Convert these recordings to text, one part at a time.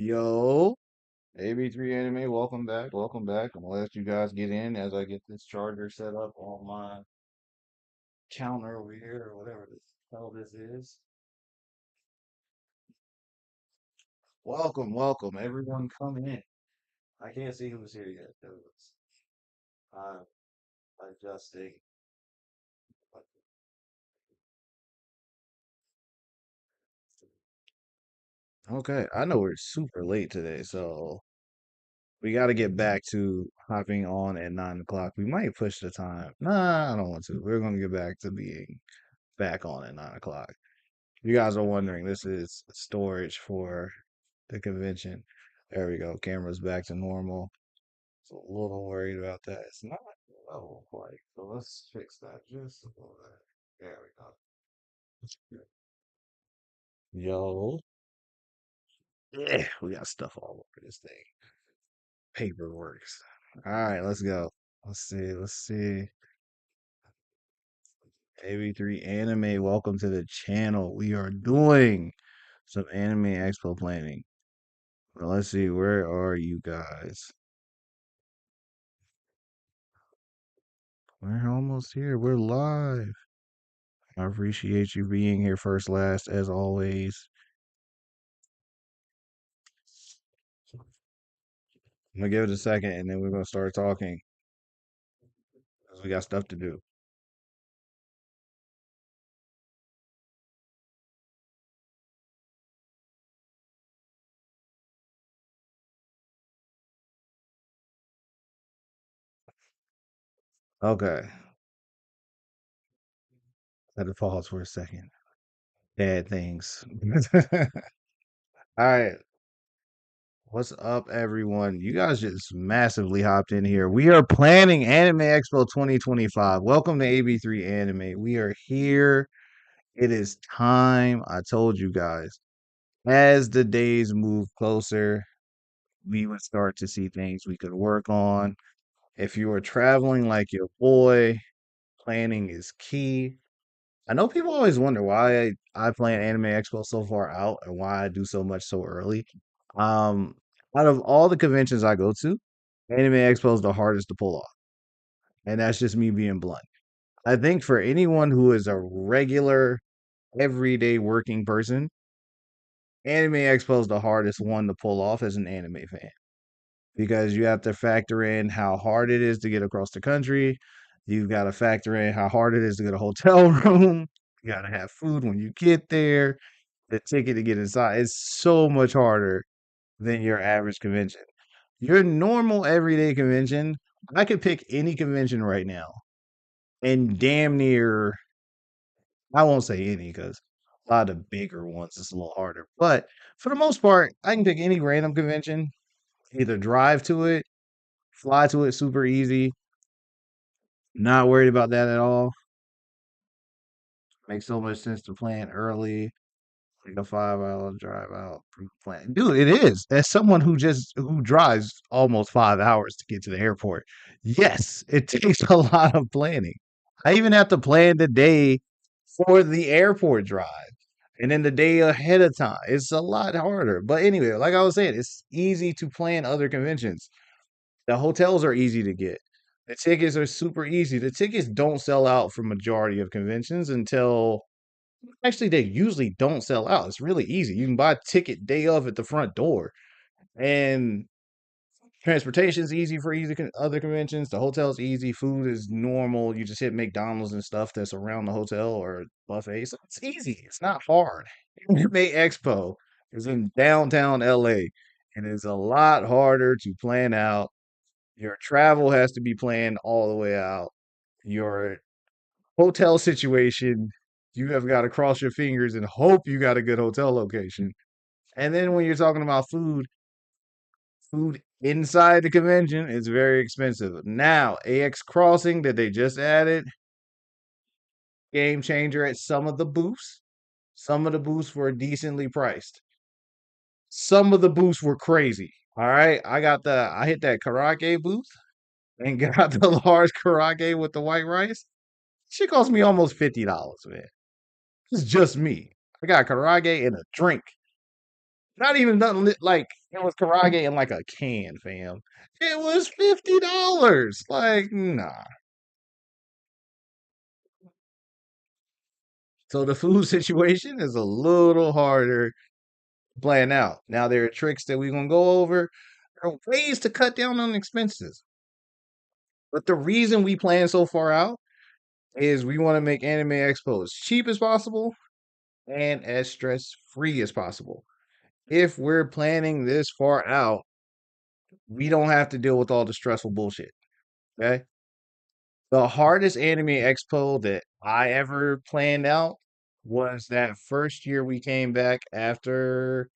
Yo, AB3 Anime, welcome back, welcome back. I'm gonna let you guys get in as I get this charger set up on my counter over here, or whatever the hell this is. Welcome, everyone come in. I can't see who's here yet, though. I'm adjusting. Okay, I know we're super late today, so we got to get back to hopping on at 9 o'clock. We might push the time. Nah, I don't want to. We're gonna get back to being back on at 9 o'clock. You guys are wondering, this is storage for the convention. There we go. Camera's back to normal. So a little worried about that. It's not level quite. So let's fix that just a little bit. There we go. Yo. Yeah, we got stuff all over this thing. Paperwork. All right, let's go. Let's see. AB3 Anime, welcome to the channel. We are doing some Anime Expo planning. Well, let's see, where are you guys? We're almost here. We're live. I appreciate you being here first, last, as always. I'm gonna give it a second and then we're gonna start talking because we got stuff to do. Okay. Had to pause for a second. Bad things. All right. What's up, everyone? You guys just massively hopped in here. We are planning Anime Expo 2025. Welcome to AB3 Anime. We are here. It is time. I told you guys. As the days move closer, we would start to see things we could work on. If you are traveling like your boy, planning is key. I know people always wonder why I plan Anime Expo so far out and why I do so much so early. Um, Out of all the conventions I go to, Anime Expo is the hardest to pull off. And that's just me being blunt. I think for anyone who is a regular, everyday working person, Anime Expo is the hardest one to pull off as an anime fan because you have to factor in how hard it is to get across the country. You've got to factor in how hard it is to get a hotel room. You got to have food when you get there. The ticket to get inside is so much harder than your average convention. Your normal everyday convention, I could pick any convention right now and damn near, I won't say any because a lot of the bigger ones is a little harder. But for the most part, I can pick any random convention, either drive to it, fly to it super easy. Not worried about that at all. Makes so much sense to plan early, like a 5 hour drive out from the plan. Dude, it is. As someone who drives almost 5 hours to get to the airport, yes, it takes a lot of planning. I even have to plan the day for the airport drive and then the day ahead of time. It's a lot harder. But anyway, like I was saying, it's easy to plan other conventions. The hotels are easy to get. The tickets are super easy. The tickets don't sell out for majority of conventions until actually they usually don't sell out. It's really easy. You can buy a ticket day of at the front door. And transportation's easy for other conventions. The hotel's easy. Food is normal. You just hit McDonald's and stuff that's around the hotel or buffet. So it's easy. It's not hard. Anime Expo is in downtown LA and it's a lot harder to plan out. Your travel has to be planned all the way out. Your hotel situation, you have got to cross your fingers and hope you got a good hotel location. And then when you're talking about food inside the convention is very expensive. Now, AX Crossing that they just added, game changer at some of the booths. Some of the booths were decently priced. Some of the booths were crazy. All right. I hit that karaage booth and got the large karaage with the white rice. She cost me almost $50, man. It's just me. I got karaage and a drink. Not even nothing like It was karage in like a can, fam. It was $50. Like, nah. So the food situation is a little harder to plan out. Now there are tricks that we're gonna go over. There are ways to cut down on expenses. But the reason we plan so far out is we want to make Anime Expo as cheap as possible and as stress free as possible. If we're planning this far out, we don't have to deal with all the stressful bullshit. Okay. The hardest Anime Expo that I ever planned out was that first year we came back after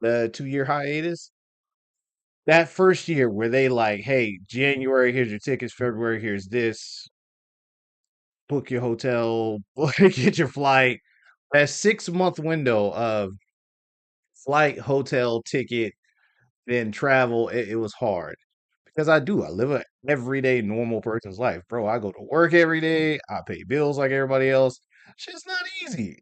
the 2 year hiatus. That first year where they like, hey, January, here's your tickets, February, here's this, book your hotel, get your flight. That 6 month window of flight, hotel, ticket, then travel, it was hard because I live a everyday normal person's life, bro. I go to work every day. I pay bills like everybody else. Shit's not easy.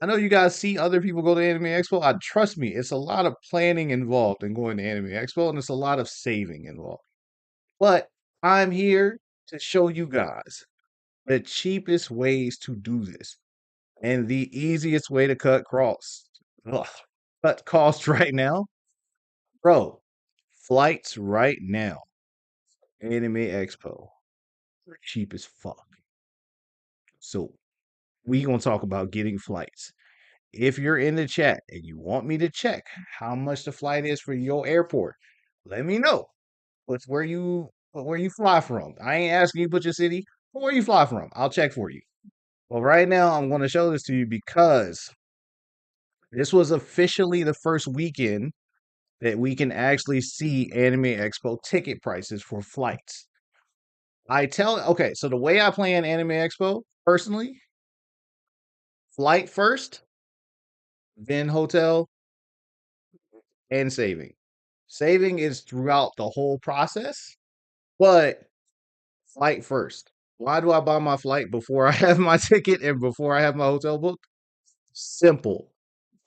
I know you guys see other people go to Anime Expo. I trust me, it's a lot of planning involved in going to Anime Expo, and it's a lot of saving involved. But I'm here to show you guys the cheapest ways to do this and the easiest way to cut costs right now, bro. Flights right now, Anime Expo, they're cheap as fuck. So we gonna talk about getting flights. If you're in the chat and you want me to check how much the flight is for your airport, let me know. Put where you fly from. I ain't asking you put your city, but where you fly from. I'll check for you. Well, right now I'm gonna show this to you because this was officially the first weekend that we can actually see Anime Expo ticket prices for flights. Okay, so the way I plan Anime Expo personally, flight first, then hotel, and saving. Saving is throughout the whole process, but flight first. Why do I buy my flight before I have my ticket and before I have my hotel booked? Simple.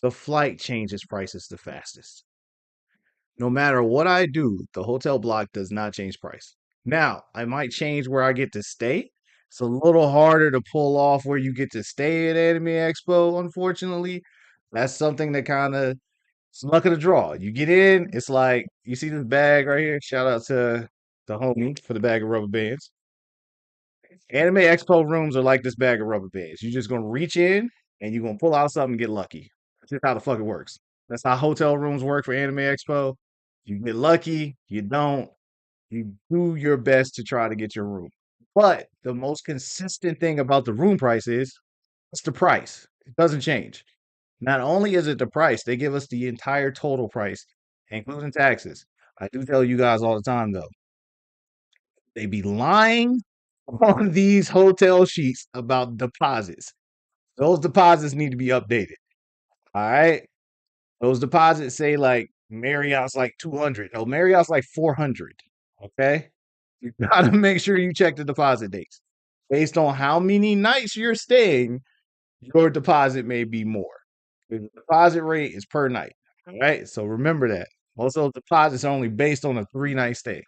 The flight changes prices the fastest. No matter what I do, the hotel block does not change price. Now, I might change where I get to stay. It's a little harder to pull off where you get to stay at Anime Expo, unfortunately. That's something that kind of it's luck of the draw. You get in, it's like you see this bag right here. Shout out to the homie for the bag of rubber bands. Anime Expo rooms are like this bag of rubber bands. You're just gonna reach in and you're gonna pull out something and get lucky. That's just how the fuck it works. That's how hotel rooms work for Anime Expo. You get lucky, you don't. You do your best to try to get your room. But the most consistent thing about the room price is it's the price. It doesn't change. Not only is it the price, they give us the entire total price, including taxes. I do tell you guys all the time though, they be lying on these hotel sheets about deposits. Those deposits need to be updated. All right. Those deposits say like Marriott's like 200. No, Marriott's like 400. Okay. You gotta make sure you check the deposit dates. Based on how many nights you're staying, your deposit may be more. The deposit rate is per night. All right. So remember that. Most of those deposits are only based on a 3 night stay.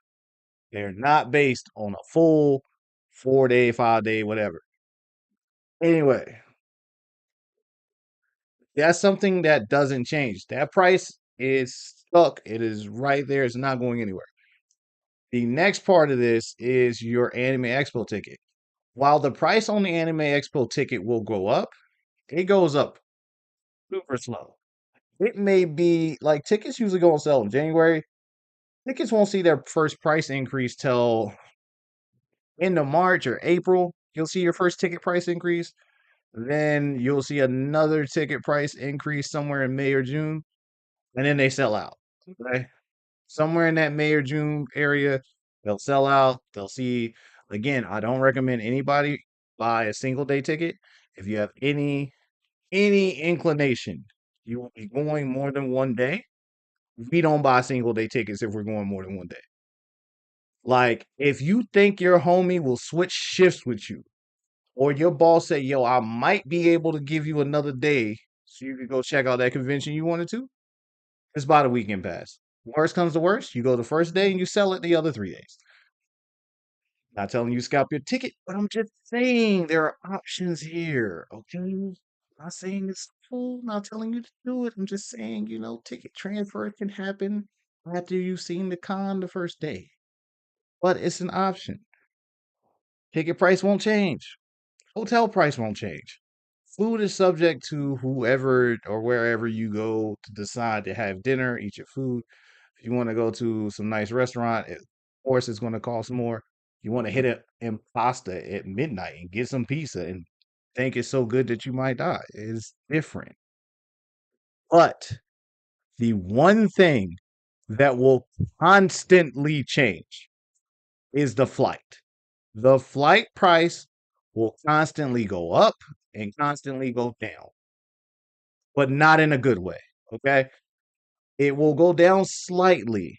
They're not based on a full 4 day, 5 day, whatever. Anyway, that's something that doesn't change. That price is stuck. It is right there. It's not going anywhere. The next part of this is your Anime Expo ticket. While the price on the Anime Expo ticket will go up, it goes up super slow. It may be like tickets usually go on sale in January. Tickets won't see their first price increase till end of March or April. You'll see your first ticket price increase. Then you'll see another ticket price increase somewhere in May or June, and then they sell out. Okay. Somewhere in that May or June area, they'll sell out. They'll see again, I don't recommend anybody buy a single day ticket. If you have any inclination you will be going more than one day, we don't buy single day tickets if we're going more than one day. Like if you think your homie will switch shifts with you, or your boss say, yo, I might be able to give you another day so you can go check out that convention you wanted to, just buy the weekend pass. Worst comes to worst, you go the first day and you sell it the other 3 days. Not telling you scalp your ticket, but I'm just saying there are options here. Okay. Not saying it's cool, not telling you to do it. I'm just saying, ticket transfer can happen after you've seen the con the first day. But it's an option. Ticket price won't change. Hotel price won't change. Food is subject to whoever or wherever you go to decide to have dinner, eat your food. If you want to go to some nice restaurant, of course it's going to cost more. You want to hit it in pasta at midnight and get some pizza and think it's so good that you might die. It's different. But the one thing that will constantly change is the flight. The flight price will constantly go up and constantly go down, but not in a good way. Okay. It will go down slightly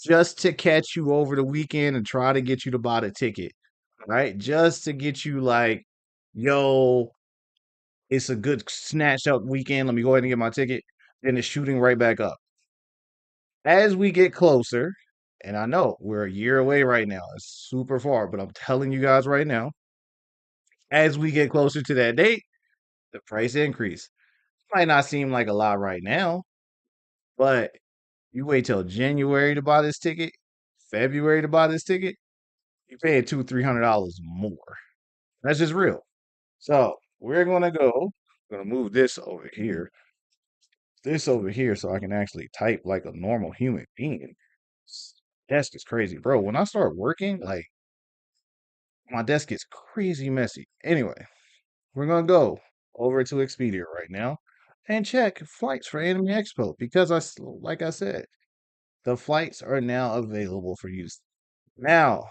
just to catch you over the weekend and try to get you to buy the ticket, right? Just to get you like, yo, it's a good snatch up weekend. Let me go ahead and get my ticket. Then it's shooting right back up. As we get closer, and I know we're a year away right now, it's super far, but I'm telling you guys right now, as we get closer to that date, the price increase. Might not seem like a lot right now, but you wait till January to buy this ticket, February to buy this ticket, you're paying $200-300 more. That's just real. So we're gonna go. I'm gonna move this over here, so I can actually type like a normal human being. Desk is crazy, bro. When I start working, like my desk gets crazy messy. Anyway, we're gonna go over to Expedia right now and check flights for Anime Expo because like I said, the flights are now available for use. Now,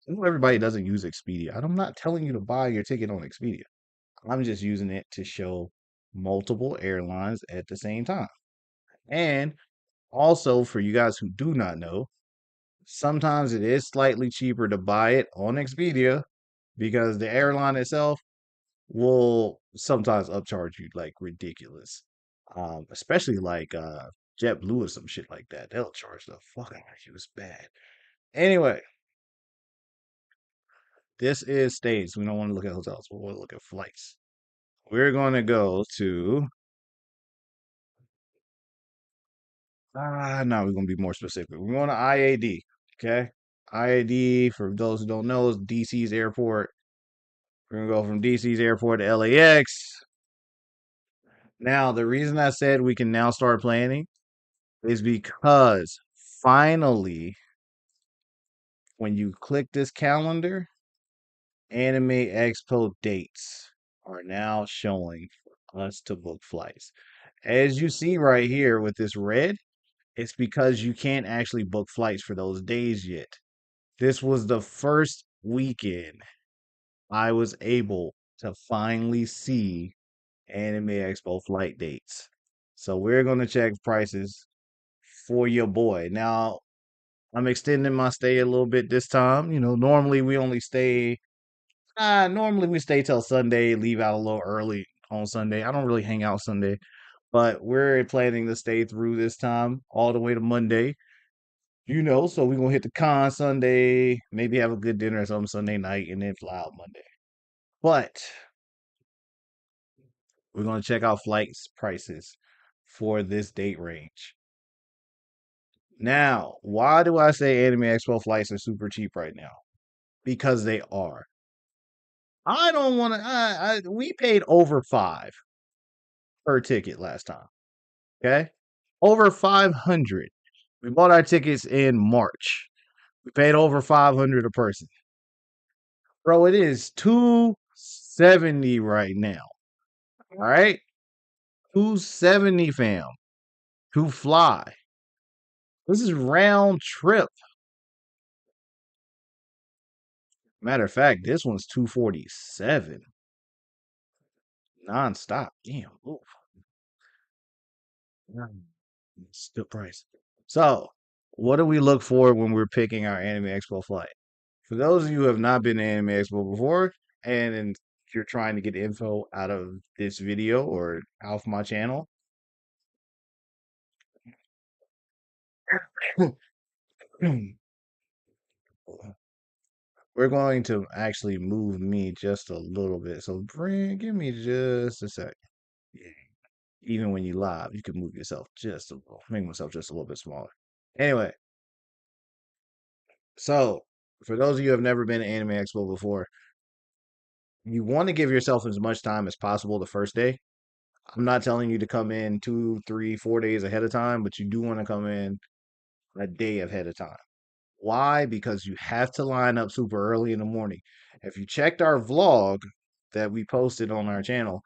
I know everybody doesn't use Expedia. I'm not telling you to buy your ticket on Expedia. I'm just using it to show multiple airlines at the same time. And also, for you guys who do not know, sometimes it is slightly cheaper to buy it on Expedia because the airline itself will sometimes upcharge you like ridiculous. Especially like JetBlue or some shit like that. They'll charge the fuck out of you. It's bad. Anyway, this is stays. We don't want to look at hotels. We want to look at flights. We're going to go to no, we're gonna be more specific. We're going to IAD. Okay. IAD, for those who don't know, is DC's airport. We're gonna go from DC's airport to LAX. Now, the reason I said we can now start planning is because finally, when you click this calendar, Anime Expo dates are now showing for us to book flights. As you see right here with this red, it's because you can't actually book flights for those days yet. This was the first weekend I was able to finally see Anime Expo flight dates. So we're going to check prices for your boy. Now, I'm extending my stay a little bit this time. Normally we only stay normally we stay till Sunday, leave out a little early on Sunday. I don't really hang out Sunday, but we're planning to stay through this time all the way to Monday. So we're gonna hit the con Sunday, maybe have a good dinner or something Sunday night, and then fly out Monday. But we're gonna check out flights prices for this date range. Now, why do I say Anime Expo flights are super cheap right now? Because they are. I don't want to. We paid over 5 per ticket last time. Okay, over 500. We bought our tickets in March. We paid over 500 a person. Bro, it is 270 right now. All right, 270, fam. To fly. This is round trip. Matter of fact, this one's 247 nonstop. Damn. Oof. Still price. So, what do we look for when we're picking our Anime Expo flight? For those of you who have not been to Anime Expo before, and you're trying to get info out of this video or off my channel, We're going to actually move me just a little bit. So give me just a sec. Yeah. Even when you live, you can move yourself just a little, make myself just a little bit smaller. Anyway, so for those of you who have never been to Anime Expo before, you want to give yourself as much time as possible the first day. I'm not telling you to come in 2, 3, 4 days ahead of time, but you do want to come in a day ahead of time. Why? Because you have to line up super early in the morning. If you checked our vlog that we posted on our channel,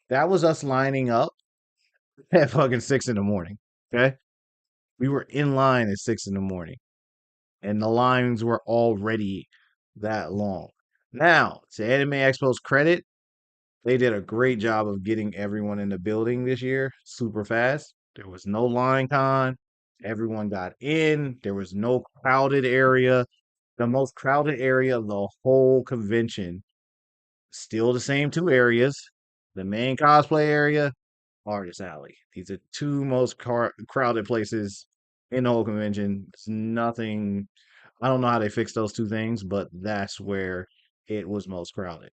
that was us lining up at fucking 6 in the morning. Okay. We were in line at 6 in the morning and the lines were already that long. Now, to Anime Expo's credit, they did a great job of getting everyone in the building this year super fast. There was no line con. Everyone got in. There was no crowded area. The most crowded area of the whole convention, still the same two areas. The main cosplay area, Artist Alley. These are two most crowded places in the whole convention. It's nothing. I don't know how they fixed those two things, but that's where it was most crowded.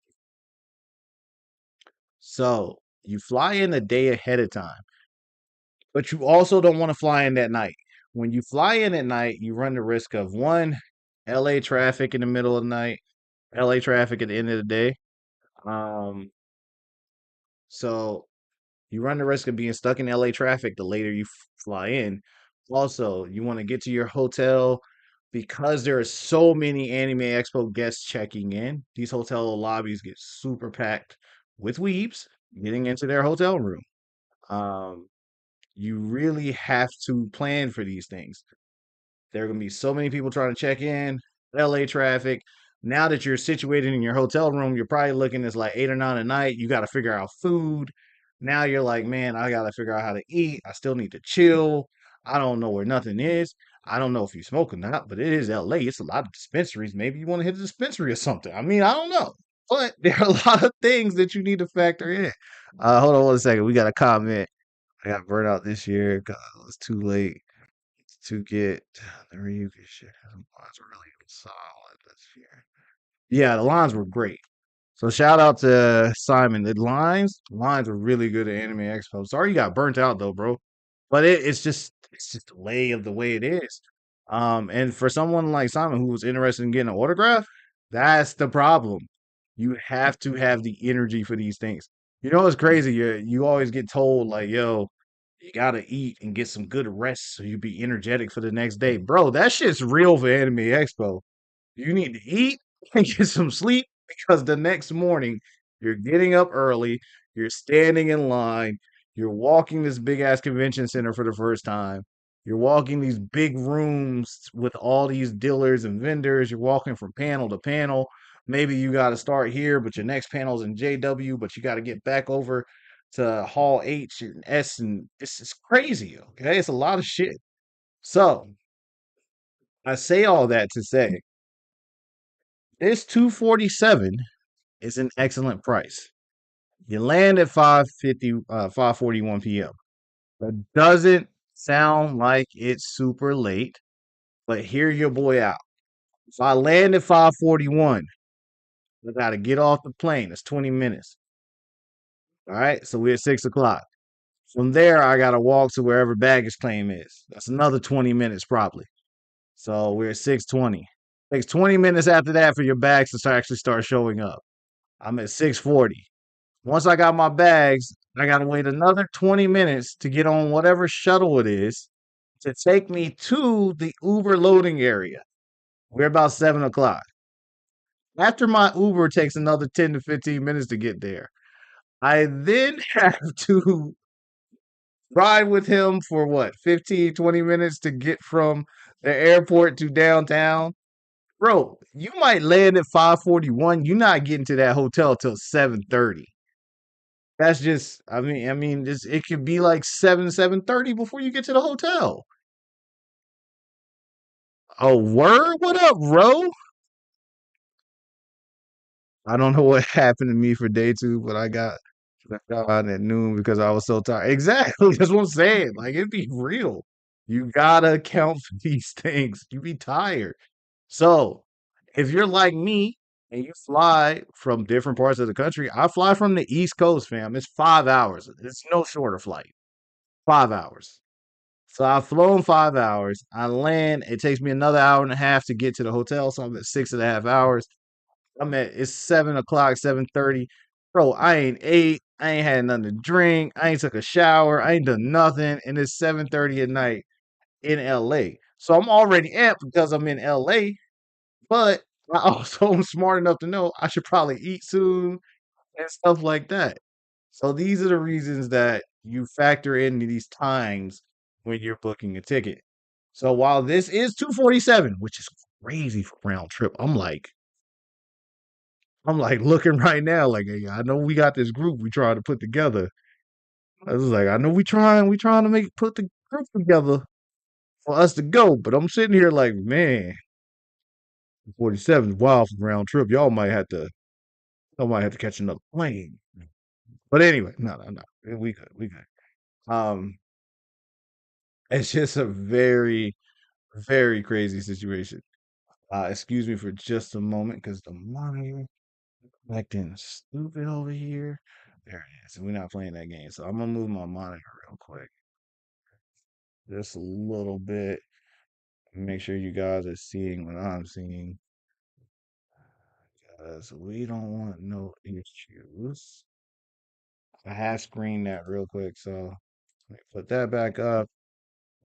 So you fly in a day ahead of time, but you also don't want to fly in that night. When you fly in at night, you run the risk of one, LA traffic in the middle of the night, LA traffic at the end of the day. Um, so you run the risk of being stuck in LA traffic the later you fly in. Also, you want to get to your hotel because there are so many Anime Expo guests checking in. These hotel lobbies get super packed with weebs getting into their hotel room. Um, you really have to plan for these things. There are going to be so many people trying to check in, LA traffic. Now that you're situated in your hotel room, you're probably looking at like 8 or 9 at night. You got to figure out food. Now you're like, man, I got to figure out how to eat. I still need to chill. I don't know where nothing is. I don't know if you smoke or not, but it is LA. It's a lot of dispensaries. Maybe you want to hit a dispensary or something. I mean, I don't know. But there are a lot of things that you need to factor in. Hold on 1 second. We got a comment. I got burnt out this year because it was too late to get the Ryuga shit. The lines were really solid this year. Yeah, the lines were great. So shout out to Simon. The lines were really good at Anime Expo. Sorry you got burnt out though, bro. But it's just the way of the way it is. And for someone like Simon who was interested in getting an autograph, that's the problem. You have to have the energy for these things. You know what's crazy? You always get told like, yo, you gotta eat and get some good rest so you be energetic for the next day. Bro, that shit's real for Anime Expo. You need to eat and get some sleep because the next morning you're getting up early, you're standing in line, you're walking this big ass convention center for the first time. You're walking these big rooms with all these dealers and vendors. You're walking from panel to panel. Maybe you got to start here, but your next panel's in JW, but you got to get back over to Hall H and S, and it's crazy. Okay, it's a lot of shit. So I say all that to say this 247 is an excellent price. You land at 5:41 p.m. That doesn't sound like it's super late, but hear your boy out. So I land at 5:41. I gotta get off the plane. It's 20 minutes. All right. So we're at 6 o'clock. From there, I gotta walk to wherever baggage claim is. That's another 20 minutes probably. So we're at 6:20. Takes 20 minutes after that for your bags to actually start showing up. I'm at 6:40. Once I got my bags, I got to wait another 20 minutes to get on whatever shuttle it is to take me to the Uber loading area. We're about 7 o'clock. After my Uber takes another 10 to 15 minutes to get there, I then have to ride with him for what, 15, 20 minutes to get from the airport to downtown. Bro, you might land at 5:41. You're not getting to that hotel till 7:30. That's just, I mean, it could be like 7:30 before you get to the hotel. Oh, word? What up, bro? I don't know what happened to me for day two, but I got on at noon because I was so tired. Exactly. That's what I'm saying. Like, it'd be real. You gotta account for these things. You be tired. So if you're like me and you fly from different parts of the country, I fly from the East Coast, fam. It's 5 hours. It's no shorter flight. 5 hours. So I've flown 5 hours. I land. It takes me another hour and a half to get to the hotel. So I'm at 6.5 hours. It's 7 o'clock, 7:30. Bro, I ain't ate. I ain't had nothing to drink. I ain't took a shower. I ain't done nothing. And it's 7:30 at night in LA. So I'm already amped because I'm in LA, but I also am smart enough to know I should probably eat soon and stuff like that. So these are the reasons that you factor in these times when you're booking a ticket. So while this is 247, which is crazy for round trip, I'm like looking right now, like, hey, I know we got this group we trying to put together. I was like, I know we trying to put the group together for us to go, but I'm sitting here like, man, 47 is wild for round trip. Y'all might have to catch another plane. But anyway, no, no, no, we good. Um, it's just a very, very crazy situation. Excuse me for just a moment because the monitor acting stupid over here. There it is. We're not playing that game, so I'm gonna move my monitor real quick, just a little bit. Make sure you guys are seeing what I'm seeing, because we don't want no issues. I have screened that real quick, so let me put that back up.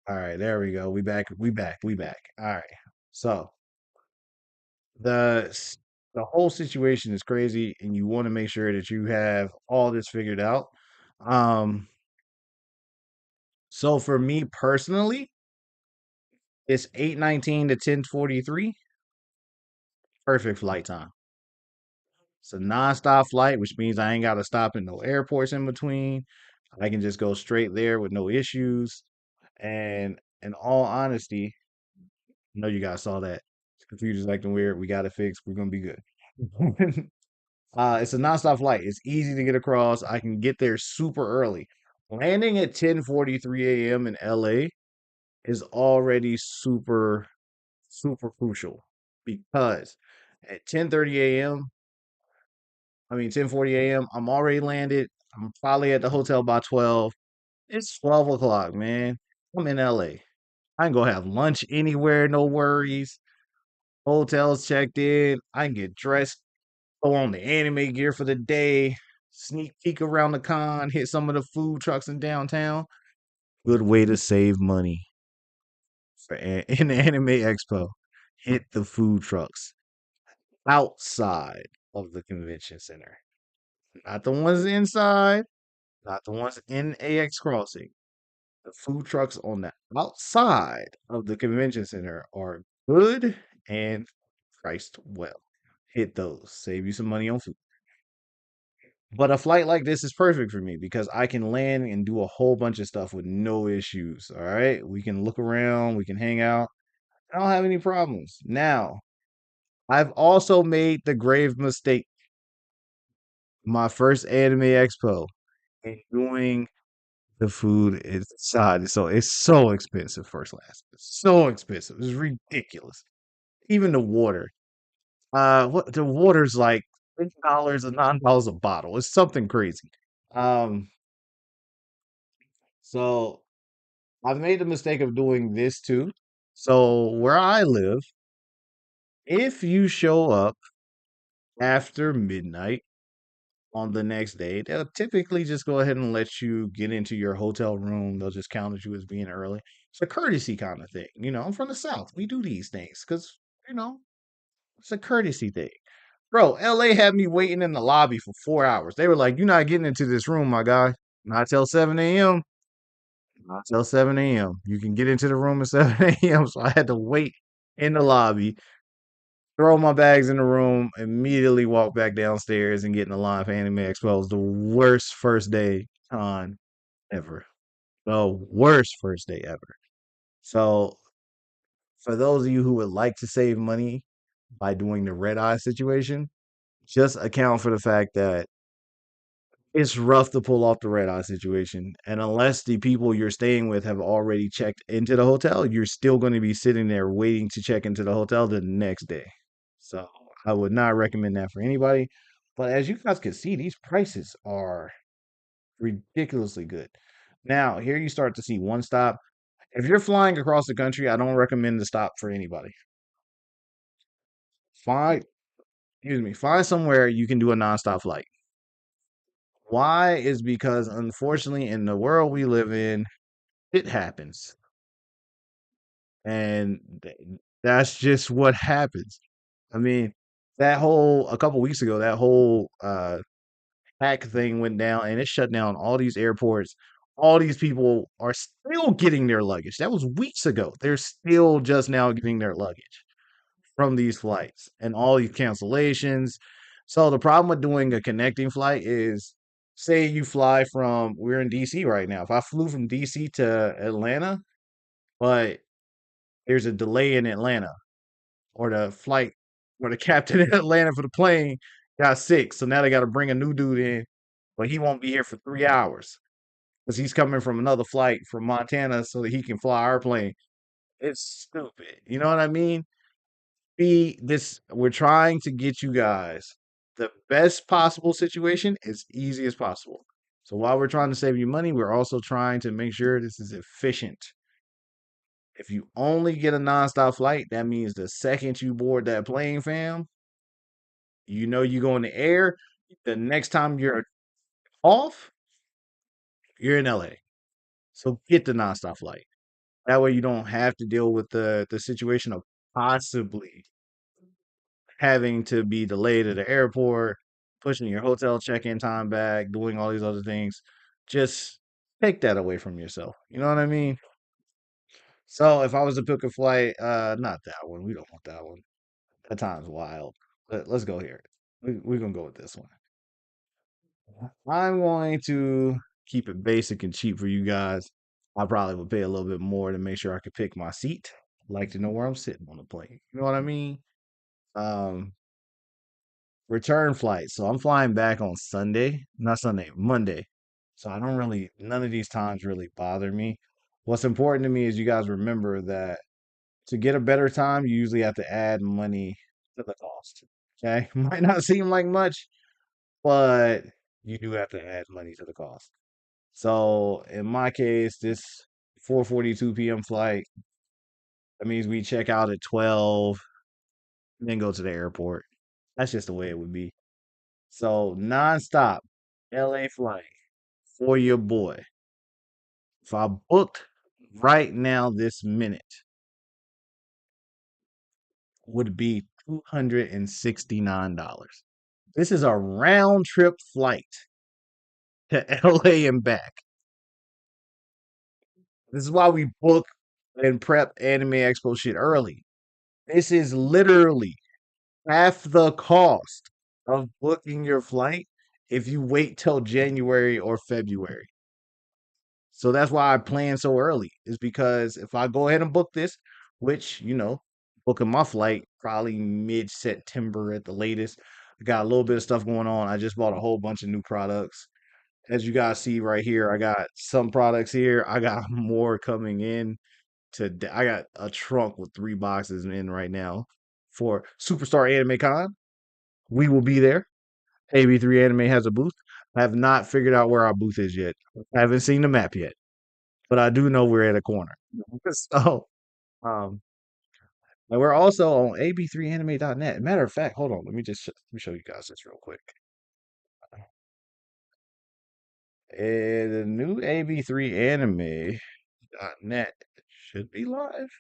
All right, there we go. We back. We back. We back. All right. So the whole situation is crazy, and you want to make sure that you have all this figured out. Um, so for me personally, it's 8:19 to 10:43. Perfect flight time. It's a nonstop flight, which means I ain't got to stop in no airports in between. I can just go straight there with no issues. And in all honesty, I know you guys saw that. Computer's acting weird. We got it fixed. We're gonna be good. It's a nonstop flight. It's easy to get across. I can get there super early. Landing at 10:43 a.m. in LA is already super, super crucial because at 10:30 a.m., I mean 10:40 a.m., I'm already landed. I'm probably at the hotel by 12. It's 12 o'clock, man. I'm in LA. I can go have lunch anywhere, no worries. Hotels checked in. I can get dressed, throw on the anime gear for the day, sneak peek around the con, hit some of the food trucks in downtown. Good way to save money in the Anime Expo. Hit the food trucks outside of the convention center. Not the ones inside, not the ones in AX Crossing. The food trucks on the outside of the convention center are good and priced well. Hit those. Save you some money on food. But a flight like this is perfect for me because I can land and do a whole bunch of stuff with no issues. All right. We can look around, we can hang out. I don't have any problems. Now, I've also made the grave mistake my first anime expo in doing the food inside. So it's so expensive, first class. It's so expensive. It's ridiculous. Even the water. What the water's like $8 or $9 a bottle. It's something crazy. Um, so I've made the mistake of doing this too. So where I live, if you show up after midnight on the next day, they'll typically just go ahead and let you get into your hotel room. They'll just count as you as being early. It's a courtesy kind of thing. I'm from the South. We do these things because, you know, it's a courtesy thing. Bro, LA had me waiting in the lobby for 4 hours. They were like, "You're not getting into this room, my guy. Not till 7 a.m. Not till 7 a.m. You can get into the room at 7 a.m." So I had to wait in the lobby, throw my bags in the room, immediately walk back downstairs and get in the line for Anime Expo. It was the worst first day con ever. The worst first day ever. So for those of you who would like to save money by doing the red eye situation, just account for the fact that it's rough to pull off the red eye situation. And unless the people you're staying with have already checked into the hotel, you're still going to be sitting there waiting to check into the hotel the next day. So I would not recommend that for anybody. But as you guys can see, these prices are ridiculously good. Now, here you start to see one stop. If you're flying across the country, I don't recommend the stop for anybody. Find, excuse me, find somewhere you can do a nonstop flight. Why is because unfortunately in the world we live in, it happens. And that's just what happens. I mean, that whole a couple weeks ago, that whole hack thing went down and it shut down all these airports. All these people are still getting their luggage. That was weeks ago. They're still just now getting their luggage from these flights and all these cancellations. So the problem with doing a connecting flight is say you fly from we're in DC right now. If I flew from DC to Atlanta, but there's a delay in Atlanta or the flight or the captain in Atlanta for the plane got sick. So now they got to bring a new dude in, but he won't be here for 3 hours because he's coming from another flight from Montana so that he can fly our plane. It's stupid. You know what I mean? Be this we're trying to get you guys the best possible situation as easy as possible. So while we're trying to save you money, we're also trying to make sure this is efficient. If you only get a nonstop flight, that means the second you board that plane, fam, you know you go in the air. The next time you're off, you're in LA. So get the nonstop flight. That way you don't have to deal with the situation of possibly having to be delayed at the airport, pushing your hotel check-in time back, doing all these other things. Just take that away from yourself. You know what I mean? So if I was to pick a flight, not that one. We don't want that one. That time's wild. Let's go here. We're gonna go with this one. I'm going to keep it basic and cheap for you guys. I probably would pay a little bit more to make sure I could pick my seat. Like to know where I'm sitting on the plane. You know what I mean? Um, return flight. So I'm flying back on Sunday, not Sunday, Monday. So I don't really, none of these times really bother me. What's important to me is you guys remember that to get a better time, you usually have to add money to the cost. Okay. Might not seem like much, but you do have to add money to the cost. So in my case, this 4:42 p.m. flight, that means we check out at 12, then go to the airport. That's just the way it would be. So nonstop LA flight for your boy. If I booked right now this minute, would be $269. This is a round trip flight to LA and back. This is why we book and prep Anime Expo shit early. This is literally half the cost of booking your flight if you wait till January or February. So that's why I plan so early, is because if I go ahead and book this, which, booking my flight probably mid September at the latest, I got a little bit of stuff going on. I just bought a whole bunch of new products. As you guys see right here, I got some products here. I got more coming in today. I got a trunk with 3 boxes in right now for Superstar Anime Con. We will be there. AB3 Anime has a booth. I have not figured out where our booth is yet. I haven't seen the map yet, but I do know we're at a corner. So, um, and we're also on ab3anime.net. Matter of fact, hold on, let me show you guys this real quick. The new ab3anime.net should be live.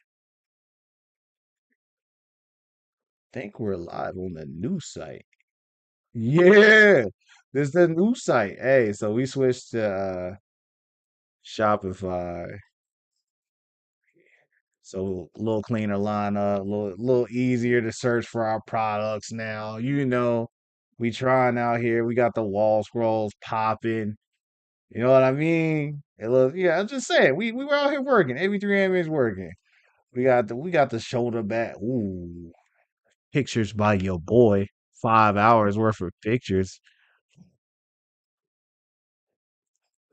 I think we're live on the new site. Yeah, this is the new site. Hey, so we switched to Shopify. So a little cleaner lineup, a little easier to search for our products now. We trying out here. We got the wall scrolls popping. You know what I mean? Yeah, I'm just saying. We were out here working. AB3 Anime is working. We got the shoulder back. Ooh, pictures by your boy. 5 hours worth of pictures.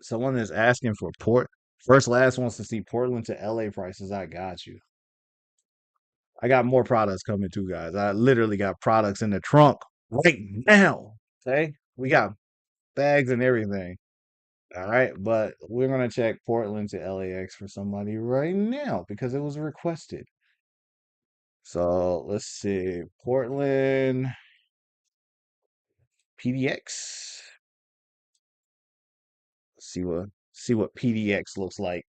Someone is asking for port. First Last wants to see Portland to LA prices. I got you. I got more products coming too, guys. I literally got products in the trunk right now. Okay. We got bags and everything. All right. But we're going to check Portland to LAX for somebody right now because it was requested. So let's see. Portland PDX. See what PDX looks like.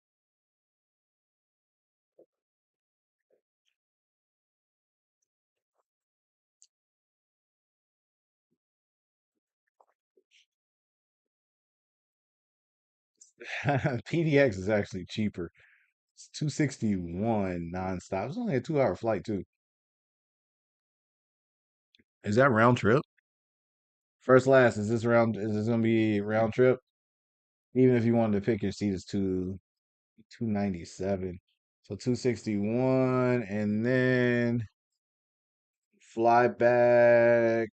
PDX is actually cheaper. It's 261 nonstop. It's only a 2 hour flight too. Is that round trip? First Last, is this gonna be round trip? Even if you wanted to pick your seat, it's 297. So 261 and then fly back.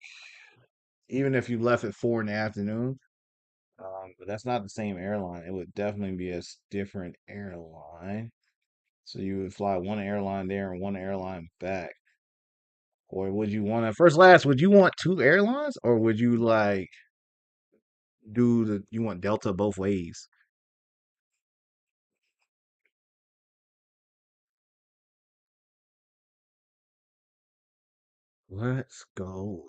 Even if you left at 4 in the afternoon, but that's not the same airline. It would definitely be a different airline. So you would fly one airline there and one airline back. Or would you want to First Last, would you want two airlines or would you like you want Delta both ways? Let's go.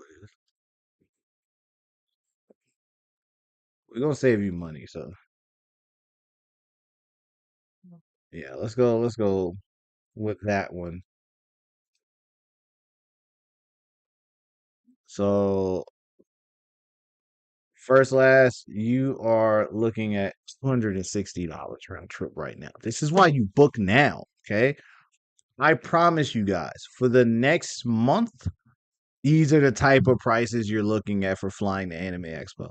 We're gonna save you money, so yeah, let's go with that one. So First Last, you are looking at $260 round trip right now. This is why you book now, okay? I promise you guys, for the next month, these are the type of prices you're looking at for flying to Anime Expo.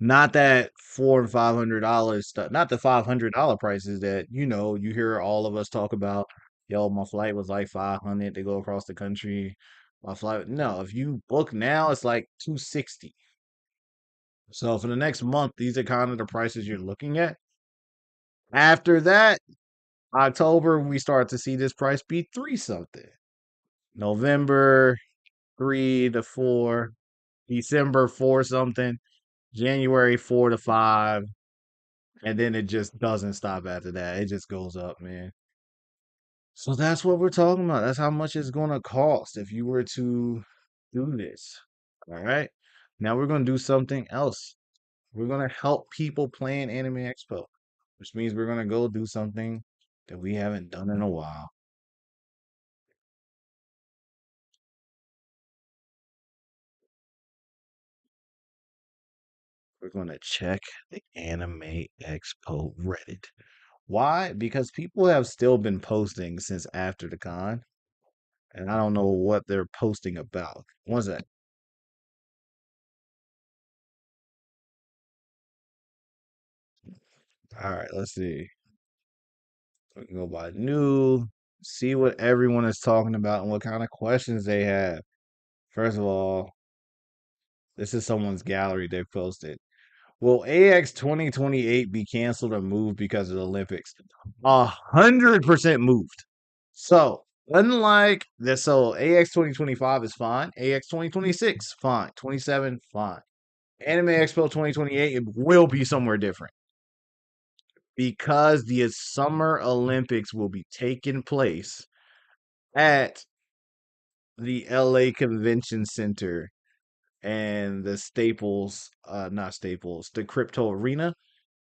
Not that $400 and $500 stuff, not the $500 prices that you hear all of us talk about. Yo, my flight was like 500 to go across the country. My flight, no, if you book now, it's like 260. So for the next month, these are kind of the prices you're looking at. After that, October, we start to see this price be three something. November, 3 to 4. December, four something. January, 4 to 5. And then it just doesn't stop after that. It just goes up, man. So that's what we're talking about. That's how much it's going to cost if you were to do this. All right. Now we're going to do something else. We're going to help people plan Anime Expo, which means we're going to go do something that we haven't done in a while. We're going to check the Anime Expo Reddit. Why? Because people have still been posting since after the con, and I don't know what they're posting about. What's that? All right, let's see. We can go by new, see what everyone is talking about and what kind of questions they have. First of all, this is someone's gallery they posted. Will AX 2028 be canceled or moved because of the Olympics? 100% moved. So, unlike this, so AX 2025 is fine. AX 2026, fine. 27, fine. Anime Expo 2028, it will be somewhere different because the Summer Olympics will be taking place at the LA Convention Center and the Staples, not Staples, the Crypto Arena.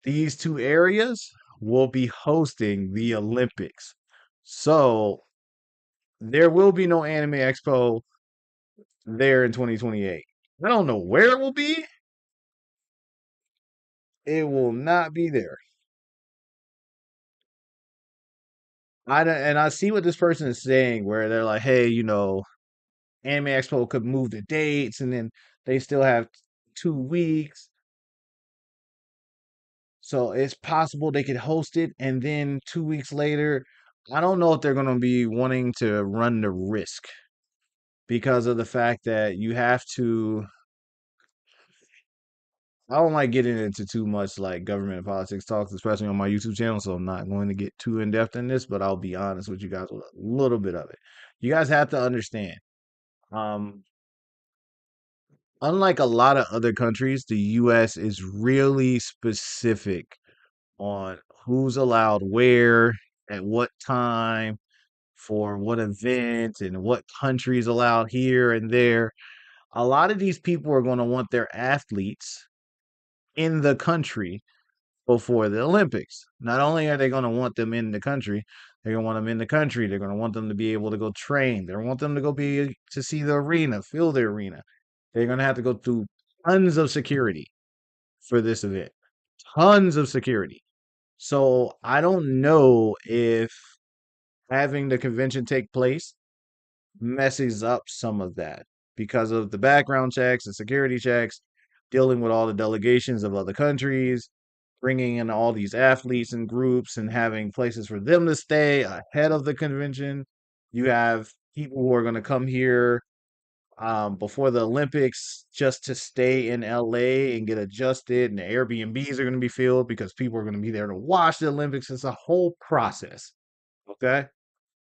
These two areas will be hosting the Olympics. So there will be no Anime Expo there in 2028. I don't know where it will be. It will not be there. And I see what this person is saying, where they're like, "Hey, Anime Expo could move the dates, and then they still have 2 weeks, so it's possible they could host it, and then 2 weeks later, I don't know if they're going to be wanting to run the risk because of the fact that you have to I don't like getting into too much like government and politics talks, especially on my YouTube channel. So I'm not going to get too in depth in this, but I'll be honest with you guys with a little bit of it. You guys have to understand. Um, Unlike a lot of other countries, the US is really specific on who's allowed where, at what time, for what event, and what countries allowed here and there. A lot of these people are going to want their athletes in the country before the Olympics. Not only are they going to want them in the country, they're going to want them in the country. They're going to want them to be able to go train. They want them to go be to see the arena, feel the arena. They're going to have to go through tons of security for this event. Tons of security. So I don't know if having the convention take place messes up some of that because of the background checks and security checks, dealing with all the delegations of other countries, bringing in all these athletes and groups and having places for them to stay ahead of the convention. You have people who are going to come here before the Olympics just to stay in LA and get adjusted, and the Airbnbs are going to be filled because people are going to be there to watch the Olympics. It's a whole process. Okay.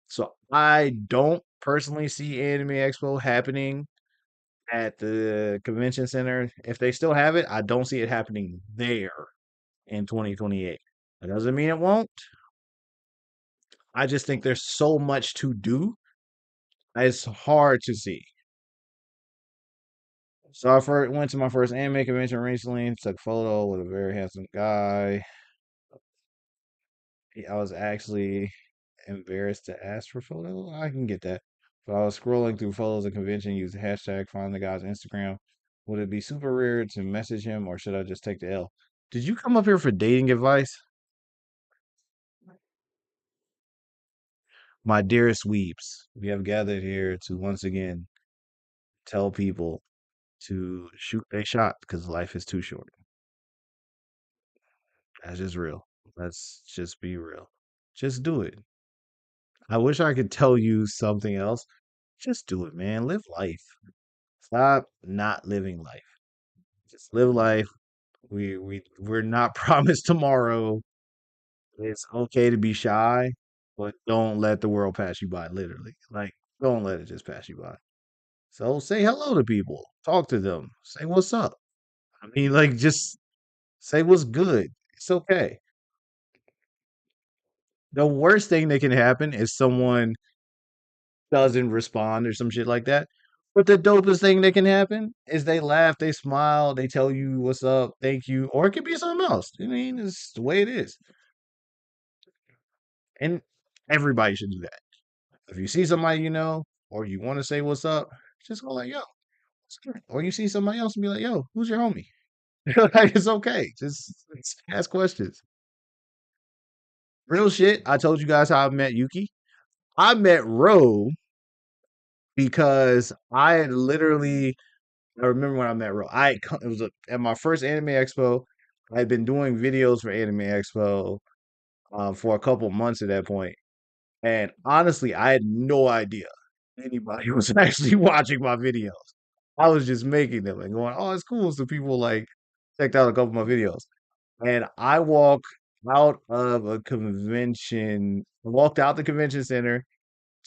So I don't personally see Anime Expo happening at the convention center. If they still have it, I don't see it happening there in 2028. That doesn't mean it won't. I just think there's so much to do. It's hard to see. So I first went to my first anime convention recently. Took a photo with a very handsome guy. I was actually embarrassed to ask for photo. I can get that. But I was scrolling through photos of convention, used the hashtag, find the guy's Instagram. Would it be super weird to message him or should I just take the L? Did you come up here for dating advice? My dearest weeps, we have gathered here to once again tell people to shoot their shot because life is too short. That's just real. Let's just be real. Just do it. I wish I could tell you something else. Just do it, man. Live life. Stop not living life. Just live life. We're not promised tomorrow. It's okay to be shy, but don't let the world pass you by, literally. Like, don't let it just pass you by. So say hello to people. Talk to them. Say what's up. I mean, like just say what's good. It's okay. The worst thing that can happen is someone doesn't respond or some shit like that. But the dopest thing that can happen is they laugh, they smile, they tell you what's up, thank you, or it could be something else. I mean, it's the way it is. And everybody should do that. If you see somebody you know, or you want to say what's up, just go like, yo, what's good? Or you see somebody else and be like, yo, who's your homie? Like, it's okay. Just ask questions. Real shit. I told you guys how I met Yuki. I met Ro because I had literally I remember when I met Ro. It was at my first Anime Expo. I had been doing videos for Anime Expo for a couple months at that point, and honestly, I had no idea anybody was actually watching my videos. I was just making them and going, "Oh, it's cool." So people like checked out a couple of my videos, and I walk out of a convention. I walked out the convention center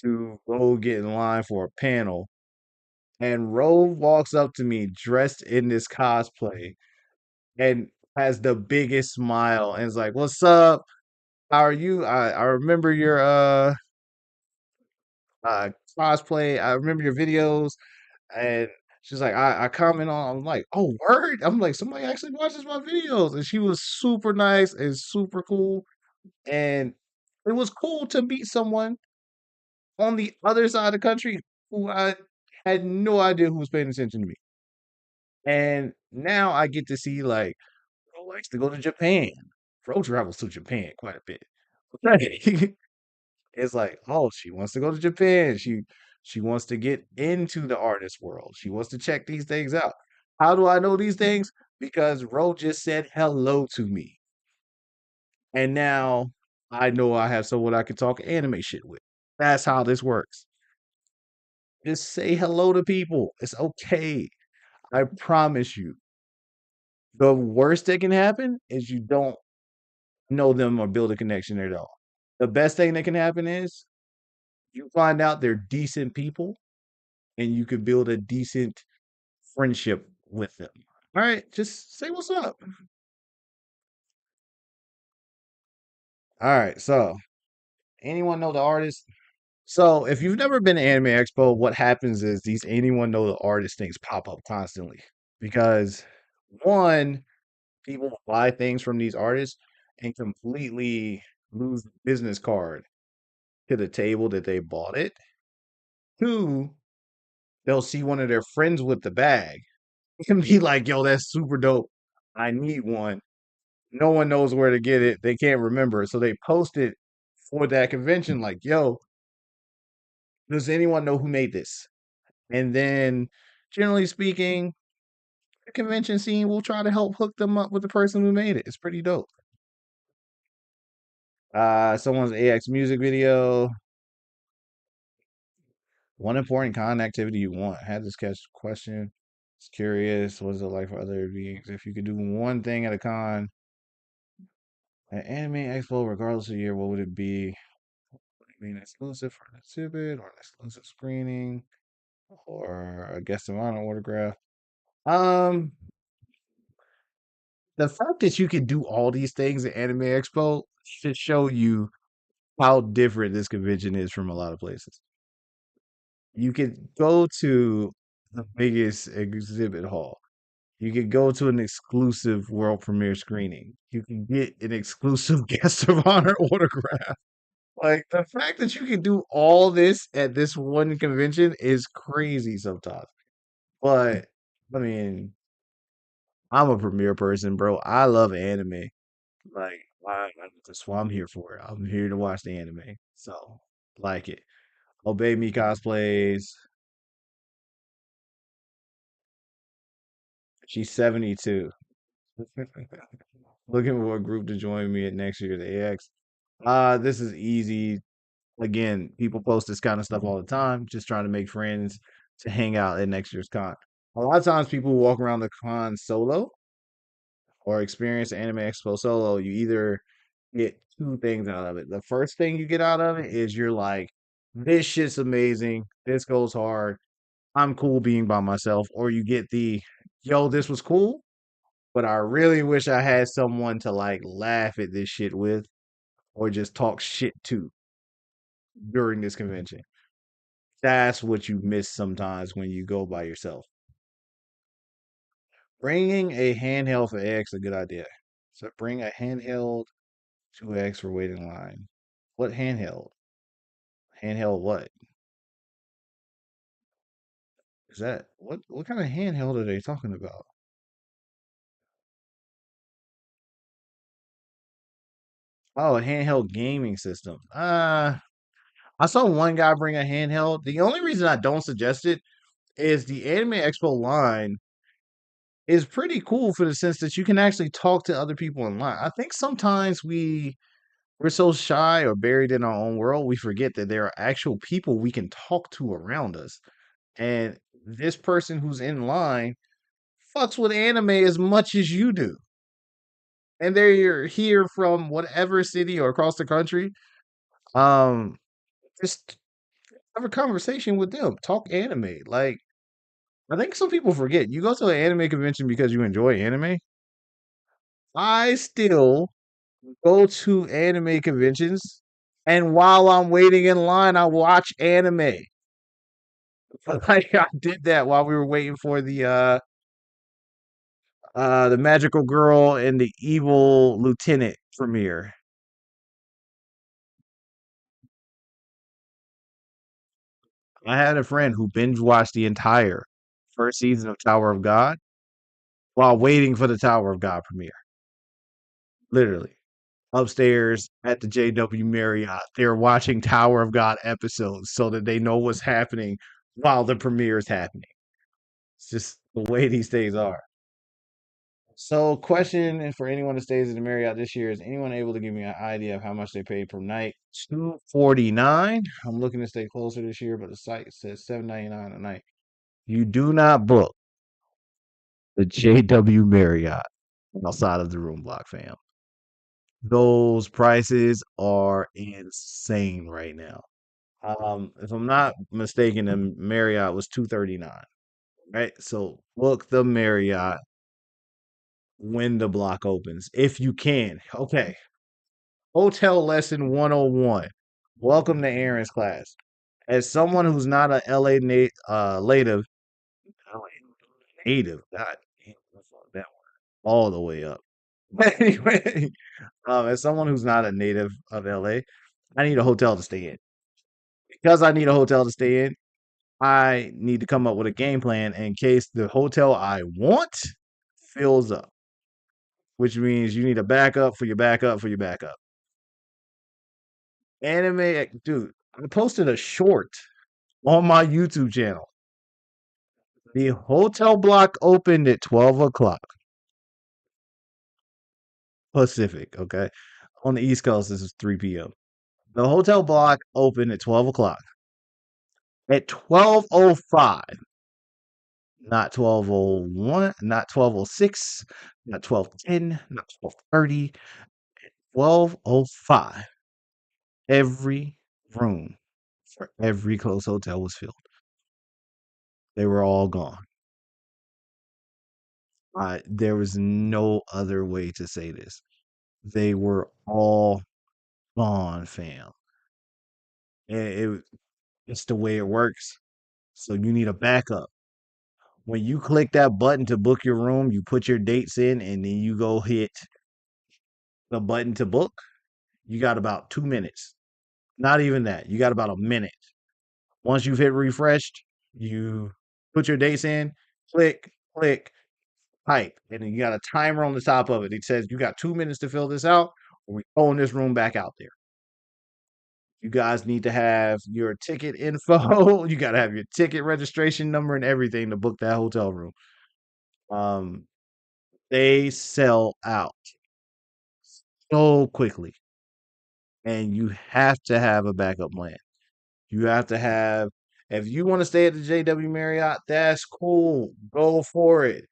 to go get in line for a panel, and Ro walks up to me dressed in this cosplay and has the biggest smile and is like, "What's up? How are you? I remember your uh cosplay. I remember your videos." And she's like, I comment on. I'm like, "Oh, word!" I'm like, somebody actually watches my videos, and she was super nice and super cool. And it was cool to meet someone on the other side of the country who I had no idea who was paying attention to me. And now I get to see like Bro likes to go to Japan. Bro travels to Japan quite a bit. Okay. It's like, oh, she wants to go to Japan. She wants to get into the artist world. She wants to check these things out. How do I know these things? Because Ro just said hello to me. And now I know I have someone I can talk anime shit with. That's how this works. Just say hello to people. It's okay. I promise you. The worst that can happen is you don't know them or build a connection at all. The best thing that can happen is you find out they're decent people and you could build a decent friendship with them. All right, just say what's up. All right, so anyone know the artist? So if you've never been to Anime Expo, what happens is these anyone know the artist things pop up constantly because one, people buy things from these artists and completely lose the business card to the table that they bought it. Two, they'll see one of their friends with the bag and be like, yo, that's super dope. I need one. No one knows where to get it. They can't remember. So they post it for that convention, like, yo, does anyone know who made this? And then, generally speaking, the convention scene will try to help hook them up with the person who made it. It's pretty dope. Someone's AX music video. One important con activity you want. Had this catch question. It's curious. What is it like for other beings? If you could do one thing at a con, an anime expo, regardless of year, what would it be? Would it be an exclusive for an exhibit or an exclusive screening or a guest of honor autograph? Um, the fact that you can do all these things at Anime Expo should show you how different this convention is from a lot of places. You could go to the biggest exhibit hall. You could go to an exclusive world premiere screening. You can get an exclusive guest of honor autograph. Like the fact that you can do all this at this one convention is crazy sometimes. But I mean, I'm a premiere person, bro. I love anime. Like that's what I'm here for. I'm here to watch the anime. So like it. Obey Me cosplays. She's 72. Looking for a group to join me at next year's AX. This is easy. Again, people post this kind of stuff all the time, just trying to make friends to hang out at next year's con. A lot of times people walk around the con solo or experience Anime Expo solo. You either get two things out of it. The first thing you get out of it is you're like, this shit's amazing. This goes hard. I'm cool being by myself. Or you get the, yo, this was cool, but I really wish I had someone to like laugh at this shit with or just talk shit to during this convention. That's what you miss sometimes when you go by yourself. Bringing a handheld for X a good idea. So bring a handheld to X for waiting line. What handheld? Handheld what? Is that what kind of handheld are they talking about? Oh, a handheld gaming system. I saw one guy bring a handheld. The only reason I don't suggest it is the Anime Expo line is pretty cool for the sense that you can actually talk to other people in line. I think sometimes we're so shy or buried in our own world, we forget that there are actual people we can talk to around us. And this person who's in line fucks with anime as much as you do. And they're here from whatever city or across the country. Um, just have a conversation with them. Talk anime. Like I think some people forget. You go to an anime convention because you enjoy anime. I still go to anime conventions, and while I'm waiting in line, I watch anime. Like I did that while we were waiting for the Magical Girl and the Evil Lieutenant premiere. I had a friend who binge watched the entire first season of Tower of God while waiting for the Tower of God premiere. Literally. Upstairs at the JW Marriott. They're watching Tower of God episodes so that they know what's happening while the premiere is happening. It's just the way these things are. So, question for anyone that stays at the Marriott this year: is anyone able to give me an idea of how much they paid per night? 249. I'm looking to stay closer this year, but the site says 799 a night. You do not book the JW Marriott. outside of the room block, fam. Those prices are insane right now. If I'm not mistaken, the Marriott was 239, right? So book the Marriott when the block opens, if you can. Okay. Hotel lesson 101. Welcome to Aaron's class. As someone who's not a LA native, God damn, I fucked that one all the way up. Anyway, as someone who's not a native of LA, I need a hotel to stay in. Because I need a hotel to stay in, I need to come up with a game plan in case the hotel I want fills up, which means you need a backup for your backup for your backup. Dude, I posted a short on my YouTube channel. The hotel block opened at 12 o'clock Pacific, okay? On the East Coast, this is 3 p.m. The hotel block opened at 12 o'clock. At 12:05, not 12:01, not 12:06, not 12:10, not 12:30, 12:05. Every room for every close hotel was filled. They were all gone. There was no other way to say this. They were all gone, fam. And it's the way it works. So you need a backup. When you click that button to book your room, you put your dates in and then you go hit the button to book. You got about 2 minutes. Not even that. You got about a minute. Once you've hit refreshed, you put your dates in, click, type, and then you got a timer on the top of it. It says you got 2 minutes to fill this out, or we throwing this room back out there. You guys need to have your ticket info. You got to have your ticket registration number and everything to book that hotel room. Um, they sell out so quickly, and you have to have a backup plan. You have to have, if you want to stay at the JW Marriott, that's cool. Go for it.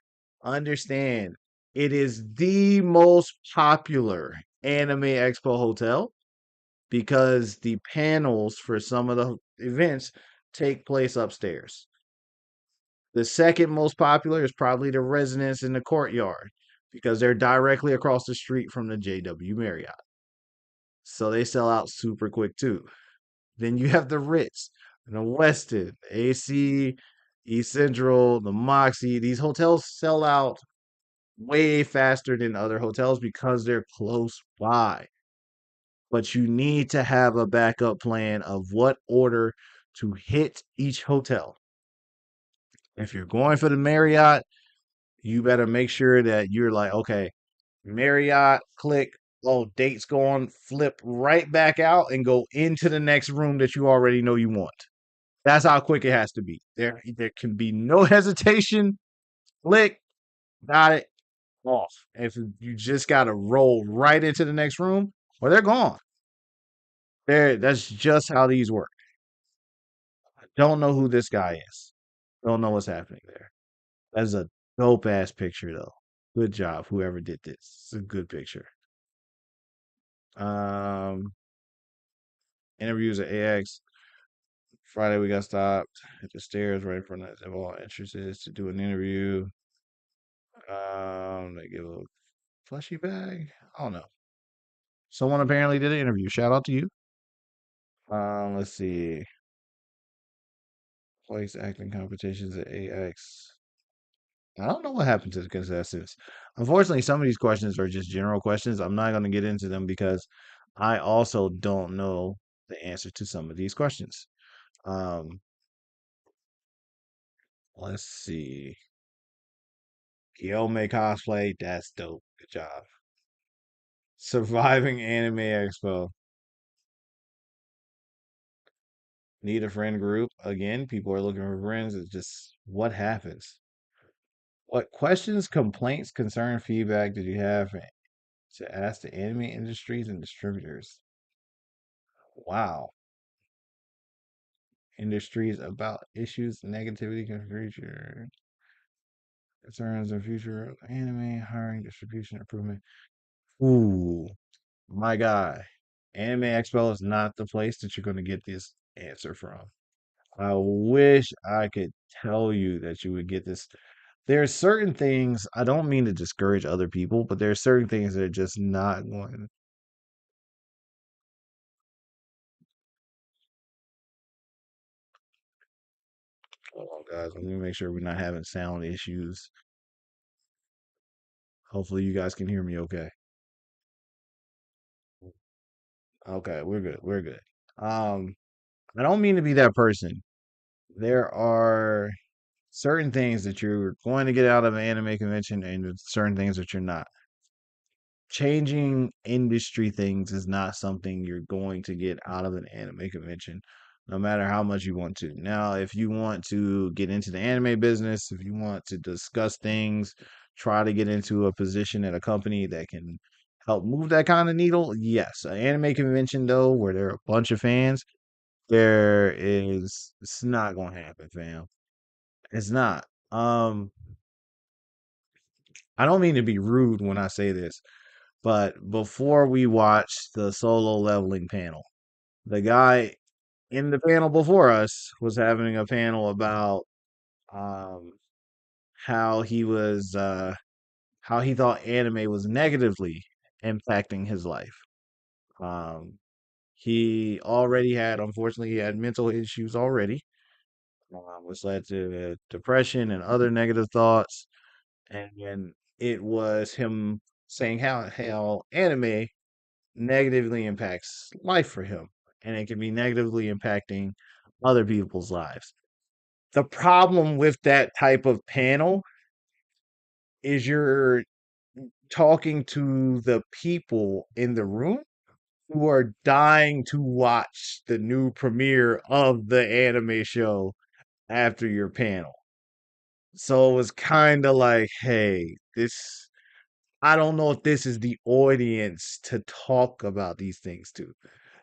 Understand, it is the most popular anime expo hotel because the panels for some of the events take place upstairs. The second most popular is probably the residence in the courtyard because they're directly across the street from the JW Marriott. So they sell out super quick too. Then you have the Ritz, and the Westin, AC, East Central, the Moxie. These hotels sell out way faster than other hotels because they're close by. But you need to have a backup plan of what order to hit each hotel. If you're going for the Marriott, you better make sure that you're like, okay, Marriott, click, oh, dates going, flip right back out and go into the next room that you already know you want. That's how quick it has to be. There can be no hesitation. Click, got it, off. If you just gotta roll right into the next room, or they're gone. That's just how these work. I don't know who this guy is. Don't know what's happening there. That's a dope ass picture though. Good job, whoever did this. It's a good picture. Um, interviews at AX. Friday we got stopped at the stairs right in front of all entrances to do an interview. They give a fleshy bag. I don't know. Someone apparently did an interview. Shout out to you. Let's see. Place acting competitions at AX. I don't know what happened to the contestants. Unfortunately, some of these questions are just general questions. I'm not going to get into them because I also don't know the answer to some of these questions. Um, let's see. Guillaume cosplay. That's dope. Good job. Surviving Anime Expo. Need a friend group. Again, people are looking for friends. It's just what happens. What questions, complaints, concern, feedback did you have to ask the anime industries and distributors? Wow. Industries about issues, negativity, confusion. Concerns of future anime hiring, distribution, improvement. Ooh, my guy. Anime Expo is not the place that you're going to get this answer from. I wish I could tell you that you would get this. There are certain things, I don't mean to discourage other people, but there are certain things that are just not going. Hold on, guys. Let me make sure we're not having sound issues. Hopefully, you guys can hear me okay. Okay, we're good. We're good. Um, I don't mean to be that person. There are certain things that you're going to get out of an anime convention and there's certain things that you're not. Changing industry things is not something you're going to get out of an anime convention, no matter how much you want to. Now, if you want to get into the anime business, if you want to discuss things, try to get into a position at a company that can help move that kind of needle, yes. An anime convention, though, where there are a bunch of fans, it's not going to happen, fam. It's not. I don't mean to be rude when I say this, but before we watched the solo leveling panel, the guy in the panel before us was having a panel about um, how how he thought anime was negatively impacting his life. Um, he already had, unfortunately, he had mental issues already, which led to depression and other negative thoughts. And it was him saying how anime negatively impacts life for him, and it can be negatively impacting other people's lives. The problem with that type of panel is you're talking to the people in the room who are dying to watch the new premiere of the anime show after your panel. So it was kind of like, hey, this, I don't know if this is the audience to talk about these things to.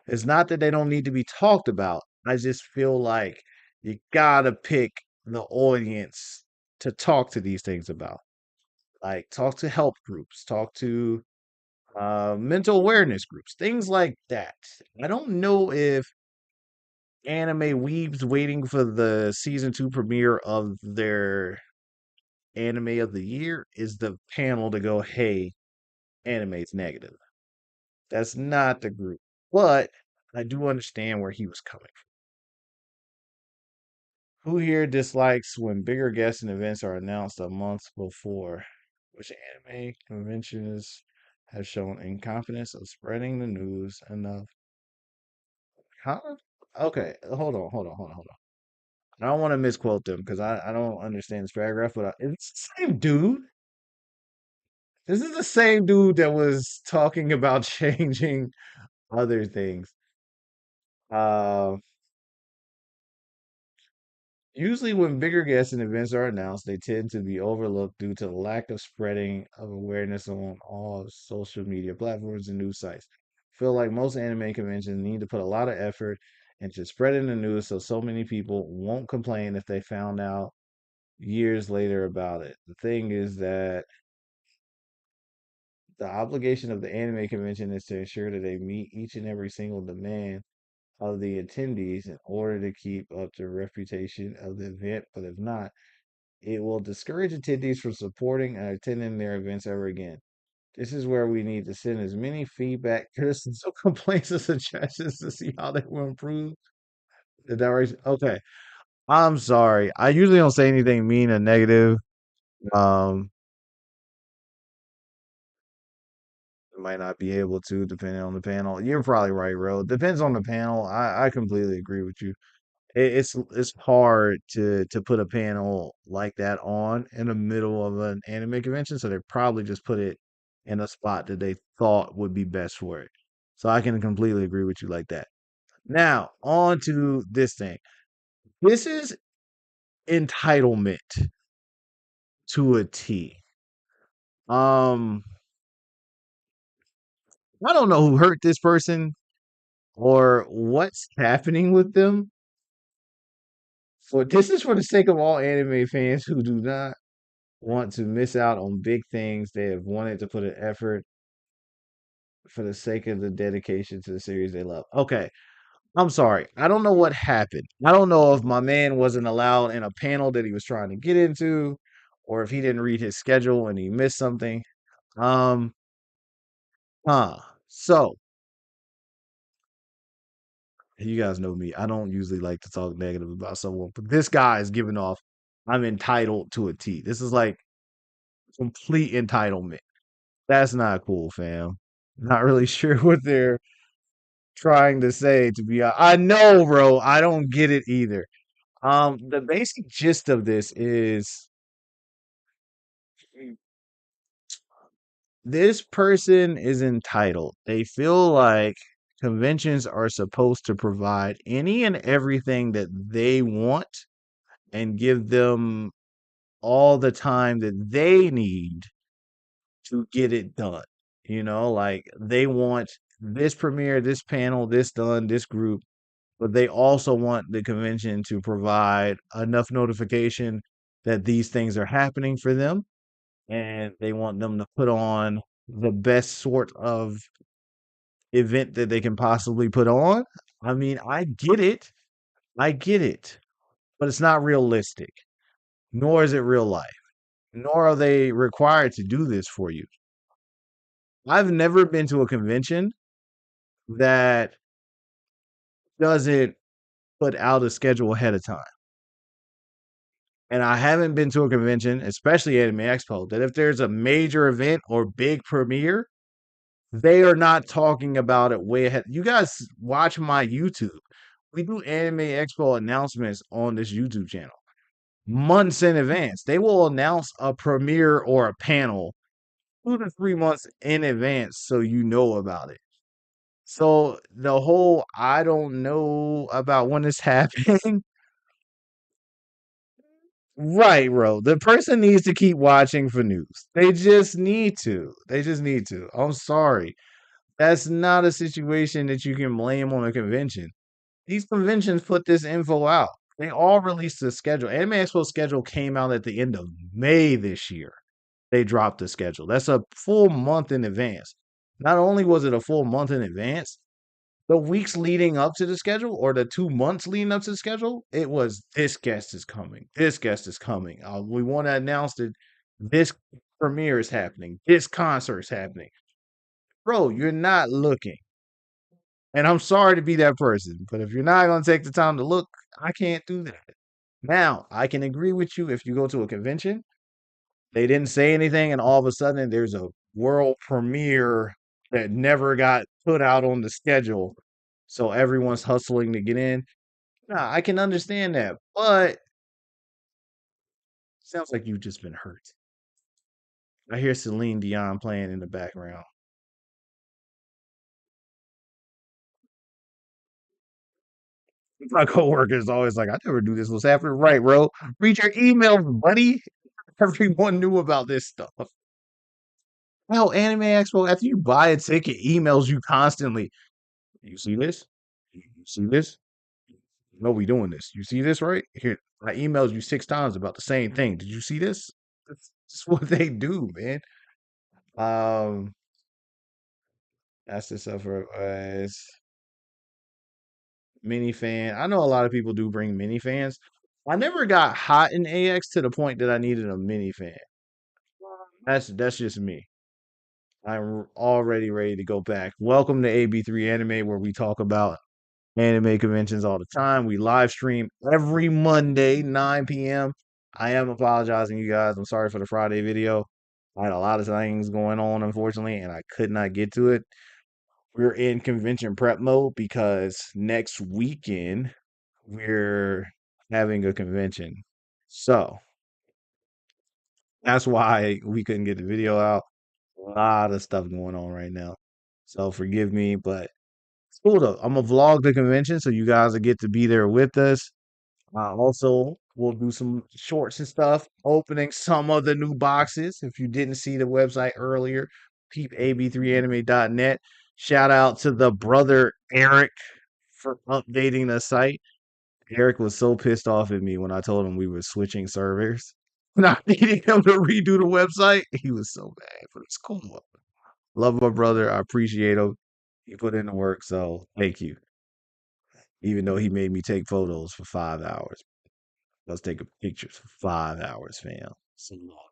It's not that they don't need to be talked about. I just feel like you gotta pick the audience to talk to these things about. Like talk to help groups, talk to mental awareness groups, things like that. I don't know if anime weebs waiting for the season 2 premiere of their anime of the year is the panel to go, hey, anime's negative. That's not the group. But I do understand where he was coming from. Who here dislikes when bigger guests and events are announced a month before? Which anime conventions have shown incompetence of spreading the news enough? Huh? Okay, hold on. I don't want to misquote them because I don't understand this paragraph, but it's the same dude. This is the same dude that was talking about changing other things. Uh, Usually, when bigger guests and events are announced, they tend to be overlooked due to the lack of spreading of awareness on all social media platforms and news sites. Feel like most anime conventions need to put a lot of effort into spreading the news so many people won't complain if they found out years later about it. The thing is that the obligation of the anime convention is to ensure that they meet each and every single demand of the attendees in order to keep up the reputation of the event. But if not, it will discourage attendees from supporting and attending their events ever again. This is where we need to send as many feedback, criticisms, or complaints and suggestions to see how they will improve the direction. Okay, I'm sorry. I usually don't say anything mean or negative. Um, might not be able to, depending on the panel. You're probably right, Ro. Depends on the panel. I completely agree with you. It's hard to put a panel like that on in the middle of an anime convention, so they probably just put it in a spot that they thought would be best for it. So I can completely agree with you like that. Now, on to this thing. This is entitlement to a T. Um, I don't know who hurt this person or what's happening with them. So this is for the sake of all anime fans who do not want to miss out on big things. They have wanted to put an effort for the sake of the dedication to the series they love. Okay, I'm sorry. I don't know what happened. I don't know if my man wasn't allowed in a panel that he was trying to get into, or if he didn't read his schedule and he missed something. Um, huh. So you guys know me. I don't usually like to talk negative about someone, but this guy is giving off I'm entitled to a T. This is like complete entitlement. That's not cool, fam. Not really sure what they're trying to say to be I know, bro. I don't get it either. The basic gist of this is this person is entitled. They feel like conventions are supposed to provide any and everything that they want and give them all the time that they need to get it done. Like they want this premiere, this panel, this done, this group, but they also want the convention to provide enough notification that these things are happening for them, and they want them to put on the best sort of event that they can possibly put on. I mean, I get it. I get it. But it's not realistic, nor is it real life, nor are they required to do this for you. I've never been to a convention that doesn't put out a schedule ahead of time. And I haven't been to a convention, especially Anime Expo, that if there's a major event or big premiere, they are not talking about it way ahead. You guys watch my YouTube. We do Anime Expo announcements on this YouTube channel months in advance. They will announce a premiere or a panel 2 to 3 months in advance so you know about it. So the whole I don't know about when it's happening. Right, bro. The person needs to keep watching for news. They just need to. They just need to. I'm sorry. That's not a situation that you can blame on a convention. These conventions put this info out. They all released the schedule. Anime Expo schedule came out at the end of May this year. They dropped the schedule. That's a full month in advance. Not only was it a full month in advance, the weeks leading up to the schedule or the 2 months leading up to the schedule, it was this guest is coming. This guest is coming. We want to announce that this premiere is happening. This concert is happening. Bro, you're not looking. And I'm sorry to be that person, but if you're not going to take the time to look, I can't do that. Now, I can agree with you if you go to a convention, they didn't say anything, and all of a sudden there's a world premiere that never got put out on the schedule. So everyone's hustling to get in. Nah, I can understand that, but sounds like you've just been hurt. I hear Celine Dion playing in the background. My coworker is always like, I never knew this was happening. Right, bro. Read your emails, buddy. Everyone knew about this stuff. Hell, Anime Expo, after you buy a ticket, emails you constantly. You see this? You see this? No, we doing this. You see this, right? Here, I emailed you 6 times about the same thing. Did you see this? That's what they do, man. Um, that's the stuff for mini fan. I know a lot of people do bring mini fans. I never got hot in AX to the point that I needed a mini fan. That's just me. I'm already ready to go back. Welcome to AB3 Anime, where we talk about anime conventions all the time. We live stream every Monday, 9 p.m. I am apologizing, you guys. I'm sorry for the Friday video. I had a lot of things going on, unfortunately, and I could not get to it. We're in convention prep mode because next weekend we're having a convention. So that's why we couldn't get the video out. A lot of stuff going on right now. So forgive me, but it's cool though. I'm gonna vlog the convention so you guys will get to be there with us. Also, we'll do some shorts and stuff, opening some of the new boxes. If you didn't see the website earlier, peep ab3anime.net. Shout out to the brother Eric for updating the site. Eric was so pissed off at me when I told him we were switching servers. not needing him to redo the website. He was so mad, but it's cool. Love my brother. I appreciate him. He put in the work, so thank you. Even though he made me take photos for 5 hours. I was taking pictures for 5 hours, fam. It's a long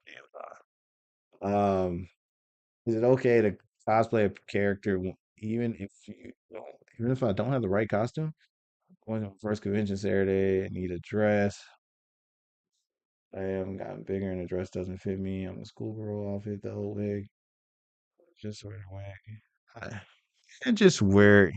damn time. Is it okay to cosplay a character even if you don't, even if I don't have the right costume? Going to my first convention Saturday, I need a dress. I haven't gotten bigger and the dress doesn't fit me. I'm a schoolgirl outfit, the whole wig. Just wear a wig. And just wear it.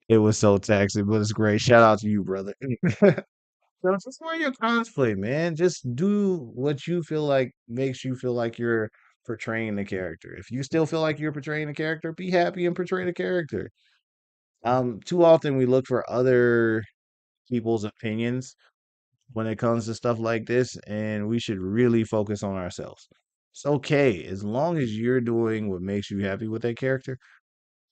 It was so taxing, but it's great. Shout out to you, brother. So just wear your cosplay, man. Just do what you feel like makes you feel like you're portraying the character. If you still feel like you're portraying the character, be happy and portray the character. Too often we look for other people's opinions when it comes to stuff like this, and we should really focus on ourselves. It's okay as long as you're doing what makes you happy with that character.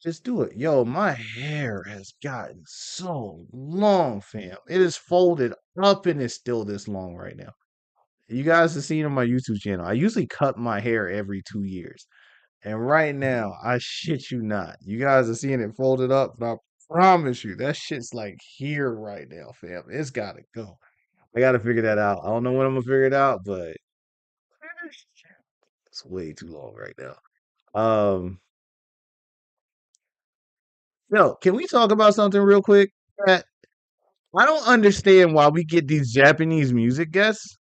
Just do it. Yo, my hair has gotten so long, fam. It is folded up and it's still this long right now. You guys have seen on my YouTube channel. I usually cut my hair every 2 years. And right now, I shit you not. You guys are seeing it folded up, but I promise you, that shit's like here right now, fam. It's gotta go. I gotta figure that out. I don't know when I'm gonna figure it out, but it's way too long right now. Um, yo, can we talk about something real quick? That I don't understand why we get these Japanese music guests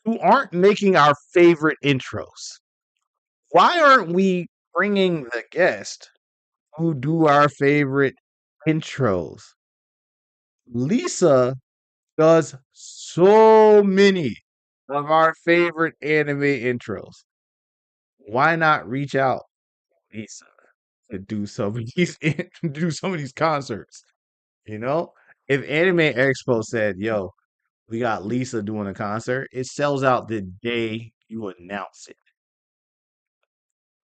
who aren't making our favorite intros. Why aren't we bringing the guest who do our favorite intros? Lisa does so many of our favorite anime intros. Why not reach out, Lisa, to do some of these do some of these concerts? You know, if Anime Expo said, "Yo, we got Lisa doing a concert," it sells out the day you announce it.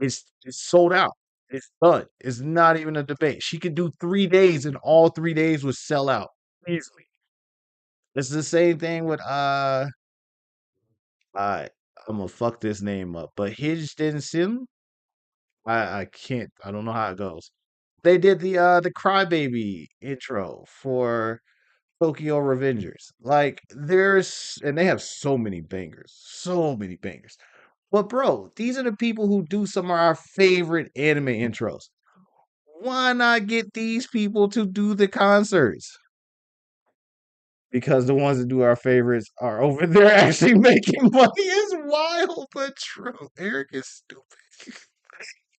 It's sold out. It's done. It's not even a debate. She could do 3 days, and all 3 days would sell out easily. It's the same thing with I I'm gonna fuck this name up, but Hijden Sim. I can't. I don't know how it goes. They did the Crybaby intro for Tokyo Revengers. Like there's and they have so many bangers, so many bangers. But bro, these are the people who do some of our favorite anime intros. Why not get these people to do the concerts? Because the ones that do our favorites are over there actually making money. It's wild but true. Eric is stupid.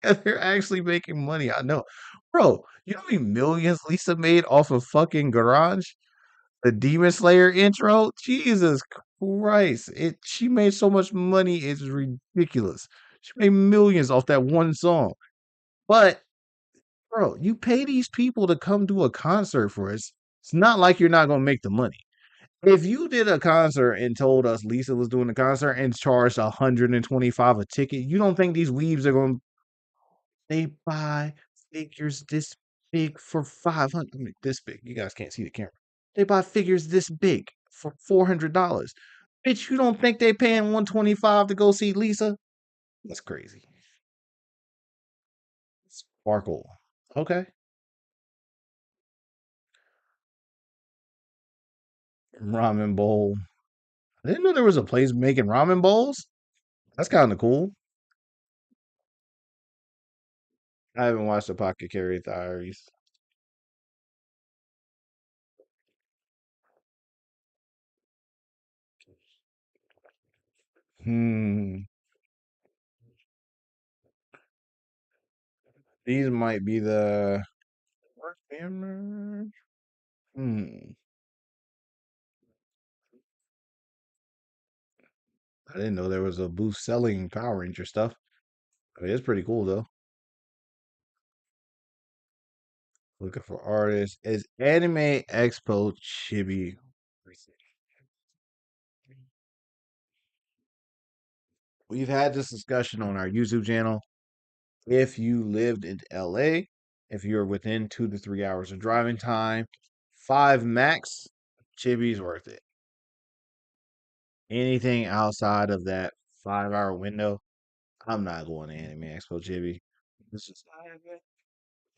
And they're actually making money. I know. Bro, you know how many millions Lisa made off of fucking Garage? The Demon Slayer intro? Jesus Christ. She made so much money, it's ridiculous. She made millions off that one song. But bro, you pay these people to come do a concert for us. It's not like you're not gonna make the money. If you did a concert and told us Lisa was doing the concert and charged 125 a ticket, you don't think these weebs are going to they buy figures this big for 500? I mean, this big. You guys can't see the camera. They buy figures this big for $400. Bitch, you don't think they paying 125 to go see Lisa? That's crazy. Sparkle. Okay. Ramen bowl. I didn't know there was a place making ramen bowls. That's kind of cool. I haven't watched the Pocket Carry Diaries. Hmm. These might be the worst camera. Hmm. I didn't know there was a booth selling Power Ranger stuff. I mean, it's pretty cool though. Looking for artists. Is Anime Expo Chibi? We've had this discussion on our YouTube channel. If you lived in LA, if you're within 2 to 3 hours of driving time, five max, Chibi's worth it. Anything outside of that 5 hour window, I'm not going to Anime Expo, Jibby. It's just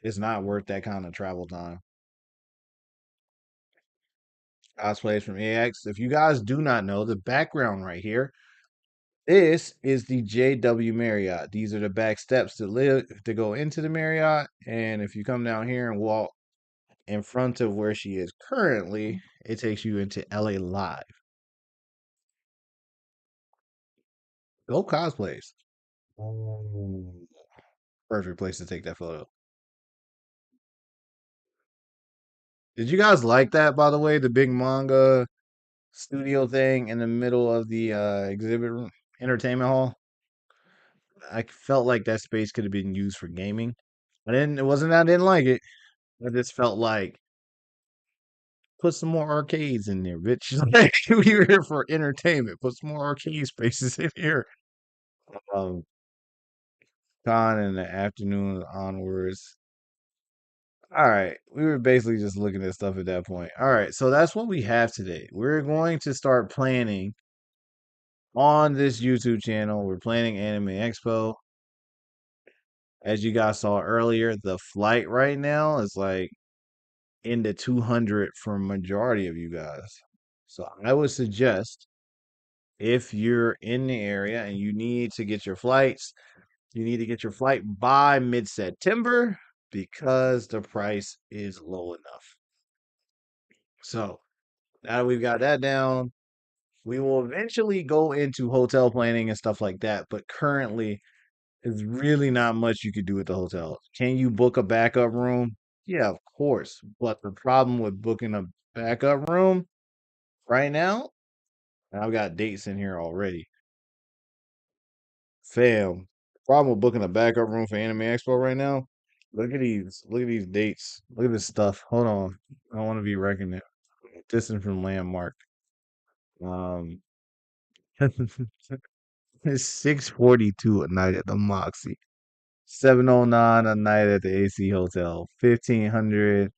it's not worth that kind of travel time. Cosplays from AX. If you guys do not know the background right here, this is the JW Marriott. These are the back steps to go into the Marriott. And if you come down here and walk in front of where she is currently, it takes you into LA Live. Go cosplays. Oh, perfect place to take that photo. Did you guys like that, by the way? The big manga studio thing in the middle of the exhibit room, entertainment hall. I felt like that space could have been used for gaming. I didn't. It wasn't that I didn't like it. I just felt like put some more arcades in there, bitch. Like, we were here for entertainment. Put some more arcade spaces in here. Um, Con in the afternoon onwards. All right, we were basically just looking at stuff at that point. All right, so that's what we have today. We're going to start planning on this YouTube channel. We're planning Anime Expo. As you guys saw earlier, the flight right now is like in the 200 for majority of you guys. So I would suggest if you're in the area and you need to get your flights, you need to get your flight by mid-September because the price is low enough. So now that we've got that down, we will eventually go into hotel planning and stuff like that. But currently, there's really not much you could do at the hotel. Can you book a backup room? Yeah, of course. But the problem with booking a backup room right now, and I've got dates in here already. Fam, problem with booking a backup room for Anime Expo right now. Look at these. Look at these dates. Look at this stuff. Hold on. I want to be reckoning it. Distance from landmark. Um, it's 6:42 a night at the Moxie. 709 a night at the AC Hotel. 1500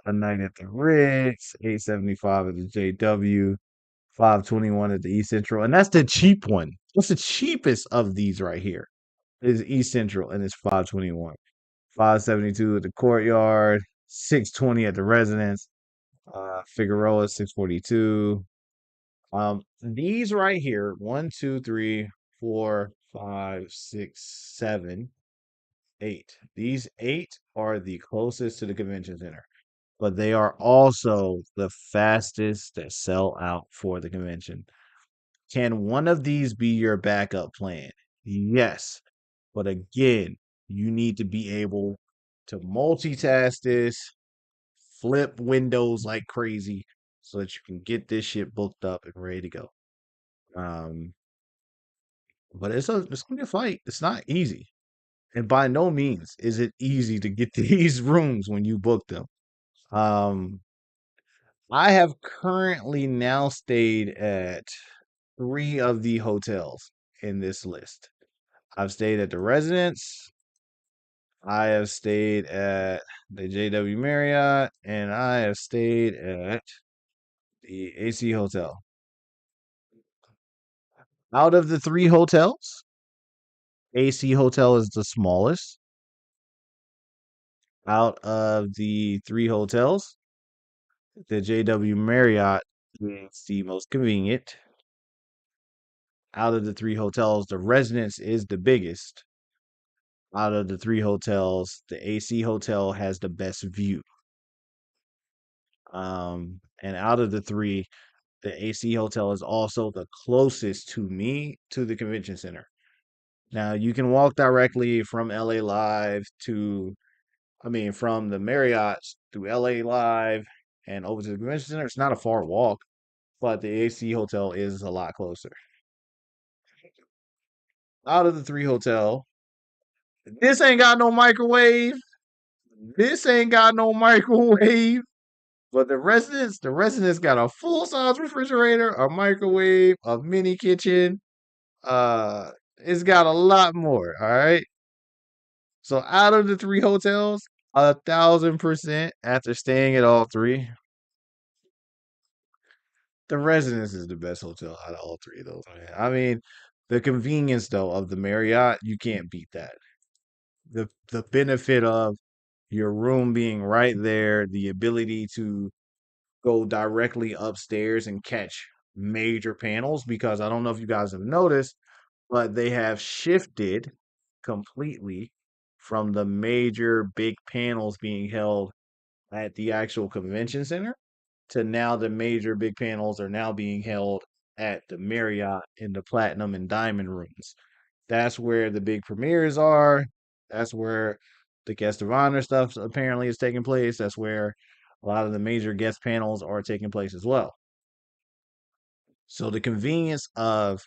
a night at the Ritz. 875 at the JW. 521 at the East Central. And that's the cheap one. What's the cheapest of these right here? Is East Central and it's 521. 572 at the Courtyard, 620 at the Residence, Figueroa 642. These right here, one, two, three, four, five, six, seven, eight. These eight are the closest to the convention center, but they are also the fastest that sell out for the convention. Can one of these be your backup plan? Yes. But again, you need to be able to multitask this, flip windows like crazy so that you can get this shit booked up and ready to go. Um, but it's gonna be a fight. It's not easy. And by no means is it easy to get these rooms when you book them. Um, I have currently now stayed at three of the hotels in this list. I've stayed at the Residence, I have stayed at the JW Marriott, and I have stayed at the AC Hotel. Out of the three hotels, AC Hotel is the smallest. Out of the three hotels, the JW Marriott is the most convenient. Out of the three hotels, the Residence is the biggest. Out of the three hotels, the AC Hotel has the best view. And out of the three, the AC Hotel is also the closest to me to the convention center. Now, you can walk directly from LA Live from the Marriott to LA Live and over to the convention center. It's not a far walk, but the AC Hotel is a lot closer. Out of the three hotel, this ain't got no microwave. This ain't got no microwave. But the residence got a full size refrigerator, a microwave, a mini kitchen. It's got a lot more. All right. So out of the three hotels, 1,000% after staying at all three, The Residence is the best hotel out of all three of those, man. I mean, the convenience though of the Marriott, you can't beat that. The benefit of your room being right there, the ability to go directly upstairs and catch major panels, because I don't know if you guys have noticed, but they have shifted completely from the major big panels being held at the actual convention center to now the major big panels are now being held at the Marriott in the Platinum and Diamond rooms. That's where the big premieres are. That's where the guest of honor stuff apparently is taking place. That's where a lot of the major guest panels are taking place as well. So the convenience of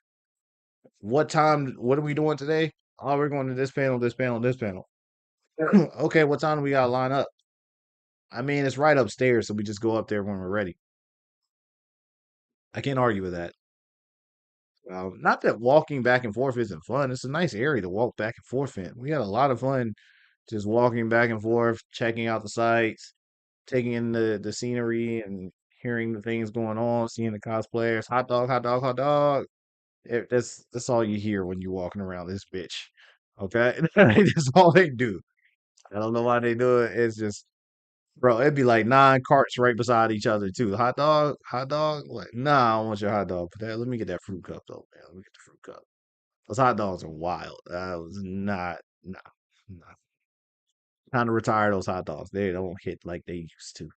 what are we doing today? Oh, we're going to this panel, this panel, this panel. Okay, what time do we got to line up? I mean, it's right upstairs, so we just go up there when we're ready. I can't argue with that. Not that walking back and forth isn't fun. It's a nice area to walk back and forth in. We had a lot of fun just walking back and forth, checking out the sights, taking in the scenery and hearing the things going on, seeing the cosplayers. Hot dog, hot dog, hot dog. That's all you hear when you're walking around this bitch. Okay, that's all they do. I don't know why they do it. It's just, bro, it'd be like 9 carts right beside each other too. Hot dog, hot dog. Like, nah, I don't want your hot dog. But let me get that fruit cup though, man. Let me get the fruit cup. Those hot dogs are wild. I was not, nah, nah. Time to retire those hot dogs. They don't hit like they used to.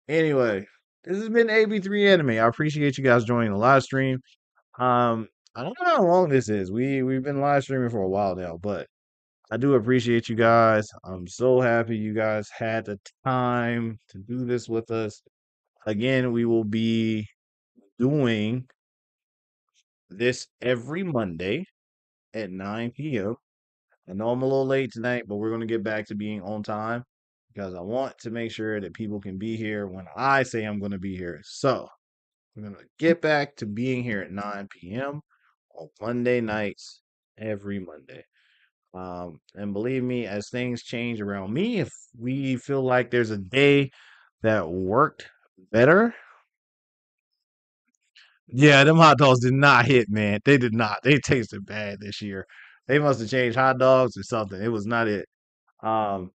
Anyway, this has been AB3 Anime. I appreciate you guys joining the live stream. I don't know how long this is. We've been live streaming for a while now, but I do appreciate you guys. I'm so happy you guys had the time to do this with us. Again, we will be doing this every Monday at 9 p.m. I know I'm a little late tonight, but we're going to get back to being on time because I want to make sure that people can be here when I say I'm going to be here. So we're going to get back to being here at 9 p.m. on Monday nights, every Monday. And believe me, as things change around me, if we feel like there's a day that worked better, yeah, them hot dogs did not hit, man. They did not. They tasted bad this year. They must have changed hot dogs or something. It was not it. Um,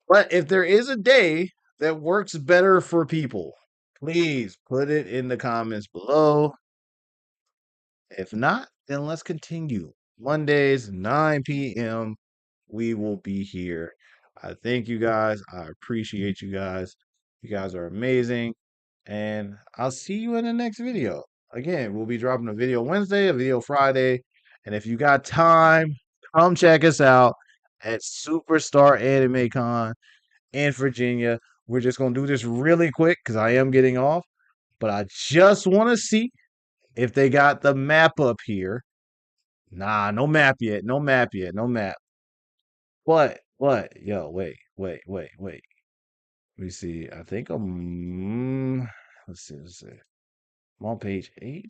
but if there is a day that works better for people, please put it in the comments below. If not, then let's continue. Mondays, 9 p.m. We will be here. I thank you guys. I appreciate you guys. You guys are amazing. And I'll see you in the next video. Again, we'll be dropping a video Wednesday, a video Friday. And if you got time, come check us out at Superstar Anime Con in Virginia. We're just going to do this really quick because I am getting off. But I just want to see if they got the map up here. Nah, no map yet. No map yet. No map. What? Yo, wait. Let me see. I think let's see. Let's see. I'm on page 8.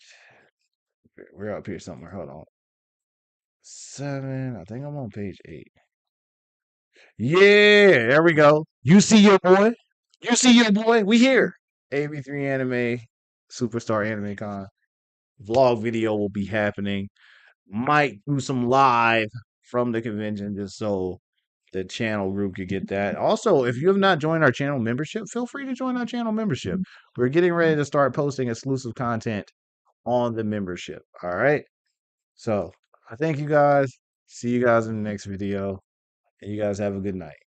We're up here somewhere. Hold on. 7. I think I'm on page 8. Yeah, there we go. You see your boy. You see your boy. We here. AB3 Anime, Superstar Anime Con. Vlog video will be happening. Might do some live from the convention just so the channel group could get that. Also, if you have not joined our channel membership, feel free to join our channel membership. We're getting ready to start posting exclusive content on the membership. All right. So I thank you guys. See you guys in the next video. And you guys have a good night.